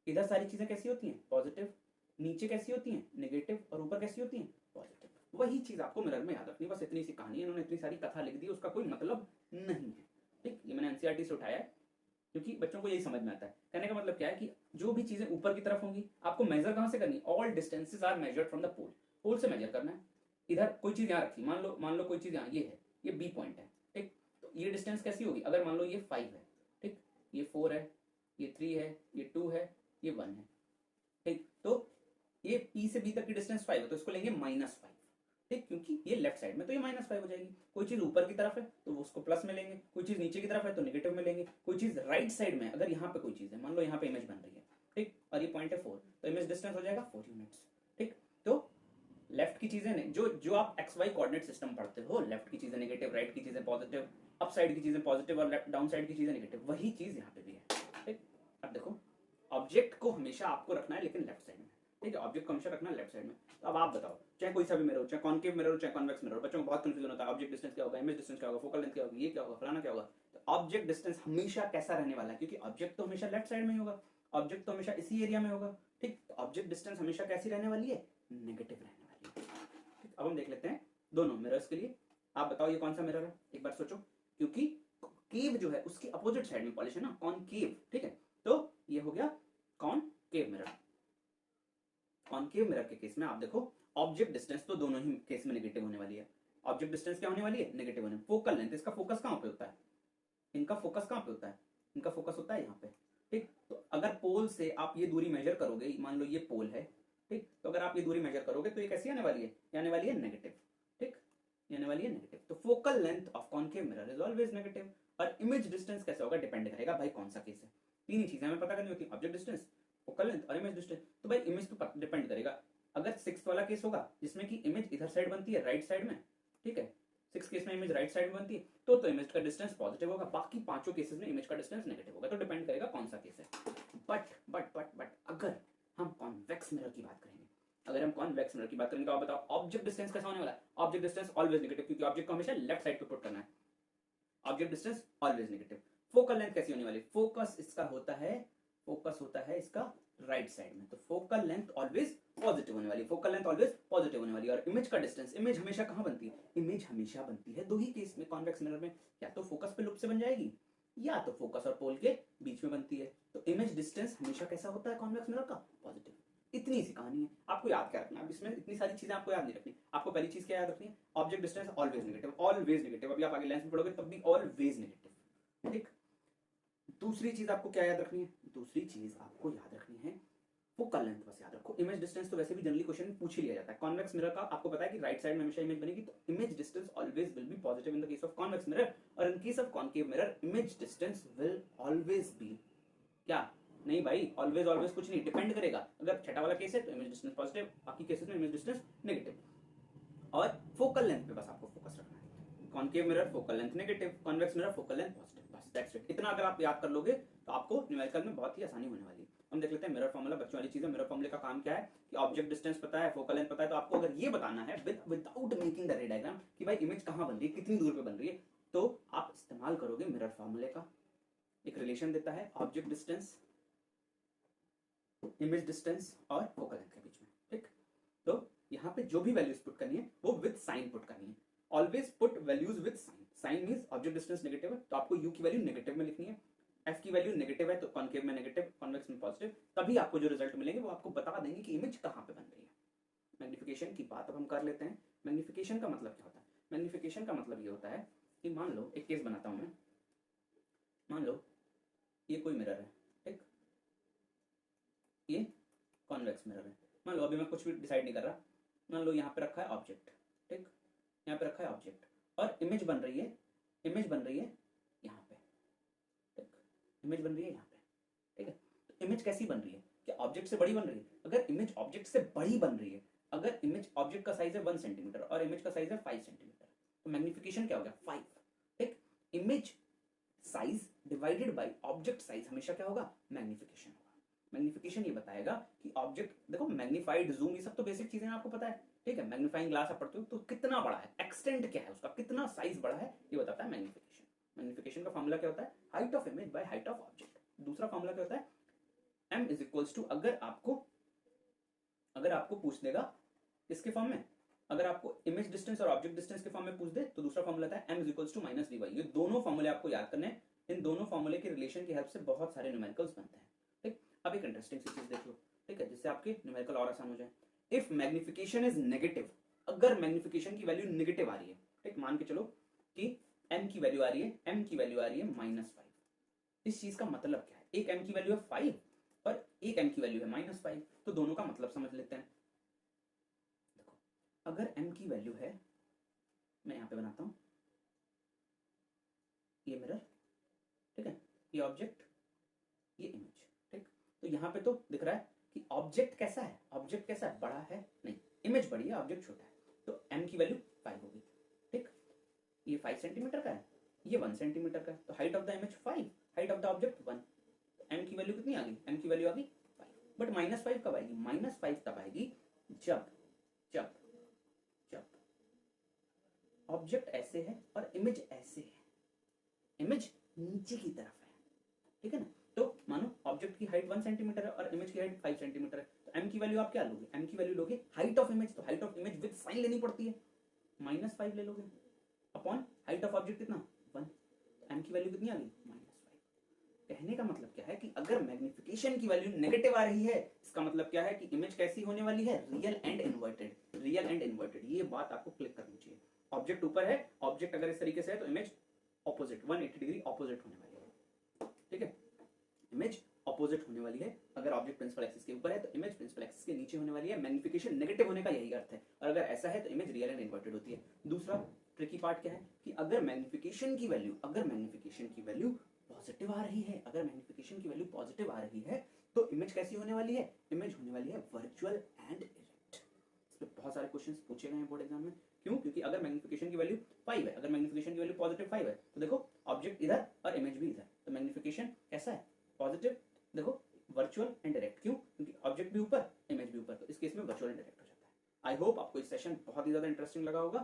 इधर सारी चीजें कैसी होती हैं, पॉजिटिव, नीचे कैसी होती हैं, नेगेटिव, और ऊपर कैसी होती हैं, पॉजिटिव। वही चीज आपको मिरर में याद रखनी, बस इतनी सी कहानी है, इन्होंने इतनी सारी कथा लिख दी, उसका कोई मतलब नहीं है। ठीक, ये मैंने एनसीईआरटी से उठाया है क्योंकि बच्चों को यही समझ में आता है। कहने का मतलब क्या है कि जो भी चीजें ऊपर की तरफ होंगी आपको मेजर कहां से करनी, all distances are measured from the pole, pole से मेजर करना है। इधर कोई चीज यहाँ रखी, मान लो कोई चीज यहाँ ये है, ये बी पॉइंट है। ठीक, तो ये डिस्टेंस कैसी होगी, अगर मान लो ये 5 है, ठीक, ये 4 है, ये 3 है, ये 2 है, ये 1 है। ठीक, तो ये पी से बी तक की डिस्टेंस 5 है, तो इसको लेंगे -5। ठीक, क्योंकि ये लेफ्ट साइड में तो ये -5 हो जाएगी। कोई चीज ऊपर की तरफ है तो उसको प्लस में लेंगे, कोई चीज नीचे की तरफ है तो नेगेटिव में लेंगे, कोई चीज राइट साइड में, अगर यहाँ पे कोई चीज है, मान लो यहाँ पे इमेज बन रही है, ठीक, और ये पॉइंट है 4, तो इमेज डिस्टेंस हो जाएगा 4 यूनिट्स। ठीक, तो लेफ्ट की चीजें जो आप XY कोऑर्डिनेट सिस्टम पढ़ते हो, लेफ्ट की चीजें नेगेटिव, राइट की चीजें पॉजिटिव, अप साइड की चीजें पॉजिटिव और लेफ्ट डाउन साइड की चीजें नेगेटिव, वही चीज यहाँ पे भी है। ठीक, अब देखो ऑब्जेक्ट को हमेशा आपको रखना है लेकिन लेफ्ट साइड में। ठीक है, ऑब्जेक्ट को हमेशा रखना है लेफ्ट साइड में। तो अब आप बताओ, चाहे कोई सा भी मिरर हो, चाहे कॉन्केव मिरर हो, चाहे कॉन्वेक्स मिरर हो, बच्चों को बहुत कंफ्यूजन होता है, ऑब्जेक्ट डिस्टेंस क्या होगा, इमेज डिस्टेंस क्या होगा, फोकल लेंथ क्या होगी, ये क्या होगा, फलाना क्या होगा। तो ऑब्जेक्ट डिस्टेंस हमेशा कैसा रहने वाला है, क्योंकि ऑब्जेक्ट तो हमेशा लेफ्ट साइड में ही होगा, ऑब्जेक्ट तो हमेशा इसी एरिया में होगा। ठीक, तो ऑब्जेक्ट डिस्टेंस हमेशा कैसी रहने वाली है, नेगेटिव रहने वाली है। ठीक, अब हम देख लेते हैं दोनों मिरर्स के लिए। आप बताओ ये कौन सा मिरर है, एक बार सोचो, क्योंकि केव जो है उसकी अपोजिट साइड में पॉलिश है ना, कॉनकेव। ठीक है, तो ये हो गया कॉनकेव मिरर। कॉनकेव मिरर के केस में आप देखो ऑब्जेक्ट डिस्टेंस तो दोनों ही केस में नेगेटिव होने वाली है। ऑब्जेक्ट डिस्टेंस क्या होने वाली है, नेगेटिव होने। फोकल लेंथ, इसका फोकस कहां पे होता है, इनका फोकस कहां पे होता है, इनका फोकस होता है यहाँ पे। ठीक, तो अगर पोल से आप ये दूरी मेजर करोगे, मान लो ये पोल है, ठीक, तो अगर आप ये दूरी मेजर करोगे तो ये कैसी आने वाली है, ये आने वाली है नेगेटिव। ठीक, ये आने वाली है नेगेटिव। तो focal length of concave mirror is always negative. और इमेज डिस्टेंस कैसा होगा, डिपेंड करेगा भाई कौन सा केस है। तीन ही चीजें हमें पता करनी होती है, ऑब्जेक्ट डिस्टेंस, फोकल लेंथ और इमेज डिस्टेंस। तो भाई इमेज तो डिपेंड करेगा, अगर 6 वाला केस होगा जिसमें कि इमेज इधर साइड बनती है राइट साइड में, ठीक है, 6 केस में इमेज राइट साइड में बनती है तो इमेज का डिस्टेंस पॉजिटिव होगा, बाकी पांचों केसेस में इमेज का डिस्टेंस नेगेटिव होगा। तो डिपेंड करेगा कौन सा केस है। बट अगर हम कॉन्वेक्स मिरर की बात करेंगे, अगर हम कॉन्वेक्स मिरर की बात करेंगे तो आप बताओ ऑब्जेक्ट डिस्टेंस कैसा होने वाला है? ऑब्जेक्ट डिस्टेंस ऑलवेज नेगेटिव, क्योंकि ऑब्जेक्ट को हमेशा लेफ्ट साइड पे पुट करना है। Object distance always negative. Focal length कैसी होने वाली? फोकस इसका होता है इसका राइट साइड में, तो फोकल लेंथ ऑलवेज पॉजिटिव होने वाली, फोकल लेंथ ऑलवेज पॉजिटिव होने वाली। और इमेज का डिस्टेंस, इमेज हमेशा कहां बनती है? इमेज हमेशा बनती है दो ही केस में कॉन्वेक्स मिरर में, या तो फोकस पे लूप से बन जाएगी या तो फोकस और पोल के बीच में बनती है। तो इमेज डिस्टेंस हमेशा कैसा होता है कॉन्वेक्स मिरर का? पॉजिटिव। इतनी सी कहानी है, आपको याद क्या रखना है? अब इसमें इतनी सारी चीजें आपको याद नहीं रखनी। आपको पहली चीज क्या याद रखनी है? Object distance always negative, always negative. अभी आप आगे लेंस में पढ़ोगे तब भी ऑलवेज नेगेटिव, ठीक। दूसरी चीज आपको क्या याद रखनी है? दूसरी चीज आपको याद रखनी है फोकल लेंथ, बस याद रखो। इमेज डिस्टेंस तो वैसे भी जनरली क्वेश्चन में पूछ ही लिया जाता है। कॉन्वेक्स मिरर का आपको पता है कि राइट साइड में हमेशा इमेज बनेगी, तो image distance always will be positive in the case of convex mirror, और in case of concave mirror image distance will always be क्या? नहीं भाई, ऑलवेज ऑलवेज कुछ नहीं, डिपेंड करेगा। अगर छठा वाला केस है तो इमेज डिस्टेंस पॉजिटिव, बाकी केसेस में इमेज डिस्टेंस नेगेटिव। और फोकल लेंथ पे बस आपको फोकस रखना है। Concave mirror focal length negative, convex mirror focal length positive, बस दैट्स इट। इतना अगर आप याद कर लोगे तो आपको न्यूमेरिकल में बहुत ही आसानी होने वाली है। हम देख लेते हैं मिरर फॉर्मूला, बच्चों वाली चीज है। मिरर फॉर्मूले का काम क्या है कि ऑब्जेक्ट डिस्टेंस पता है, फोकल लेंथ पता है, तो आपको अगर ये बताना है विदाउट मेकिंग द रे डायग्राम कि भाई इमेज कहां बन रही है, कितनी दूर पे बन रही है, तो आप इस्तेमाल करोगे मिरर फॉर्मूले का। एक रिलेशन देता है ऑब्जेक्ट डिस्टेंस, इमेज डिस्टेंस और फोकल लेंथ के बीच में, ठीक। तो यहाँ पे जो भी वैल्यूज पुट करनी है वो विद साइन पुट करनी है। Always put values with sign. Sign means object distance negative है तो आपको यू की वैल्यू नेगेटिव में लिखनी है, एफ की वैल्यू नेगेटिव है तो कॉन्केव में नेगेटिव, कॉन्वेक्स में पॉजिटिव। तभी आपको जो रिजल्ट मिलेंगे वो आपको बता देंगे कि इमेज कहाँ पे बन रही है। मैग्निफिकेशन की बात अब हम कर लेते हैं। मैग्निफिकेशन का मतलब क्या होता है? मैग्निफिकेशन का मतलब ये होता है कि मान लो एक केस बनाता हूं मैं, मान लो ये कोई मिरर है, ठीक, ये कॉन्वेक्स मिरर है। मान लो अभी मैं कुछ भी डिसाइड नहीं कर रहा, मान लो यहाँ पे रखा है ऑब्जेक्ट, ठीक, यहाँ पे रखा है ऑब्जेक्ट और इमेज बन रही है, इमेज बन रही है यहाँ पे, ठीक, इमेज बन रही है यहाँ पे, ठीक है। तो इमेज कैसी बन रही है? क्या ऑब्जेक्ट से बड़ी बन रही है? अगर इमेज ऑब्जेक्ट से बड़ी बन रही है, अगर इमेज ऑब्जेक्ट का साइज है 1 सेंटीमीटर और इमेज का साइज है 5 सेंटीमीटर, तो मैग्निफिकेशन क्या हो गया? 5, ठीक। Image size divided by object size हमेशा क्या होगा? मैग्निफिकेशन होगा। मैग्निफिकेशन ये बताएगा कि ऑब्जेक्ट, देखो मैग्नीफाइड, जूम, ये सब तो बेसिक चीजें आपको पता है, ठीक है। मैग्नीफाइंग ग्लास आप पढ़ते हो तो कितना बड़ा है, एक्सटेंट क्या है उसका, कितना साइज बड़ा है, ये बताता है मैग्निफिकेशन। मैग्निफिकेशन का फॉर्मूला क्या होता है? Height of image by height of object. दूसरा फॉर्मूला क्या होता है? m इज इक्वल्स टू, अगर आपको पूछ देगा इसके फॉर्म में, अगर आपको इमेज डिस्टेंस और ऑब्जेक्ट डिस्टेंस के फॉर्म में पूछ दे तो दूसरा फॉर्मूला था m is equals to minus dy। ये दोनों फॉर्मूले आपको याद करने हैं। इन दोनों फॉर्मूले के रिलेशन की हेल्प से बहुत सारे न्यूमेरिकल्स बनते हैं, ठीक। अब एक इंटरेस्टिंग सी चीज देख लो, ठीक है, जिससे आपके न्यूमेरिकल और आसान हो जाए। इफ मैग्निफिकेशन इज नेगेटिव, अगर मैग्निफिकेशन की वैल्यू नेगेटिव आ रही है, ठीक, मान के चलो कि m की वैल्यू आ रही है, m की वैल्यू आ रही है -5। इस चीज का मतलब क्या है? एक m की वैल्यू है 5 और एक m की वैल्यू है -5, तो दोनों का मतलब समझ लेते हैं। देखो, अगर m की वैल्यू है, मैं यहां पे बनाता हूं, ये मिरर, ठीक है, ये ऑब्जेक्ट, ये इमेज, ठीक। तो यहां पे तो दिख रहा है कि ऑब्जेक्ट कैसा है, ऑब्जेक्ट कैसा है, बड़ा है? नहीं, इमेज बड़ी है, ऑब्जेक्ट छोटा है, तो m की वैल्यू 5 होगी, ठीक। ये 5 सेंटीमीटर का है, ये 1 सेंटीमीटर का है, तो height of the image 5, height of the object 1, तो m की वैल्यू कितनी आ गई? m की वैल्यू आ गई 5। बट -5 कब आएगी? -5 तब आएगी जब जब जब ऑब्जेक्ट ऐसे है और इमेज ऐसे है, इमेज नीचे की तरफ है, ठीक है ना। तो मानो ऑब्जेक्ट की हाइट 1 सेंटीमीटर है और इमेज की हाइट 5 सेंटीमीटर है, तो m की वैल्यू आप क्या लोगे? m की वैल्यू लोगे हाइट ऑफ इमेज, तो height of image with sign लेनी पड़ती है, -5 ले लोगे अपॉन हाइट ऑफ ऑब्जेक्ट कितना? 1, तो m की वैल्यू कितनी आ गई? -5। कहने का मतलब क्या है कि अगर मैग्निफिकेशन की वैल्यू नेगेटिव आ रही है, इसका मतलब क्या है कि इमेज कैसी होने वाली है? Real and inverted, real and inverted. ये बात आपको क्लिक करनी चाहिए। ऑब्जेक्ट ऊपर है, ऑब्जेक्ट अगर इस तरीके से है तो इमेज ऑपोजिट 180 डिग्री ऑपोजिट होने वाली है, ठीक है। इमेज ऑपोजिट होने वाली है। अगर ऑब्जेक्ट प्रिंसिपल एक्सिस के ऊपर है तो इमेज प्रिंसिपल एक्सिस के नीचे होने वाली है। मैग्निफिकेशन नेगेटिव होने का यही अर्थ है, और अगर ऐसा है तो इमेज रियल एंड इन्वर्टेड होती है। दूसरा ट्रिकी पार्ट क्या है कि अगर मैग्निफिकेशन की वैल्यू पॉजिटिव पॉजिटिव आ रही है, अगर मैग्निफिकेशन की वैल्यू पॉजिटिव आ रही है तो इमेज कैसी होने वाली है, इमेज होने वाली है वर्चुअल एंड इरेक्ट। इस पे बहुत सारे क्वेश्चंस पूछे गए हैं बोर्ड एग्जाम में। क्यों? क्योंकि अगर मैग्निफिकेशन की वैल्यू 5 है, अगर मैग्निफिकेशन की वैल्यू पॉजिटिव 5 है तो देखो ऑब्जेक्ट इधर और इमेज भी इधर, तो मैग्निफिकेशन कैसा है, पॉजिटिव। देखो वर्चुअल एंड डायरेक्ट, क्यों? क्योंकि ऑब्जेक्ट भी ऊपर इमेज भी ऊपर, तो इस केस में वर्चुअल एंड डायरेक्ट हो जाता है। आई होप आपको इस सेशन बहुत ही ज्यादा इंटरेस्टिंग लगा होगा।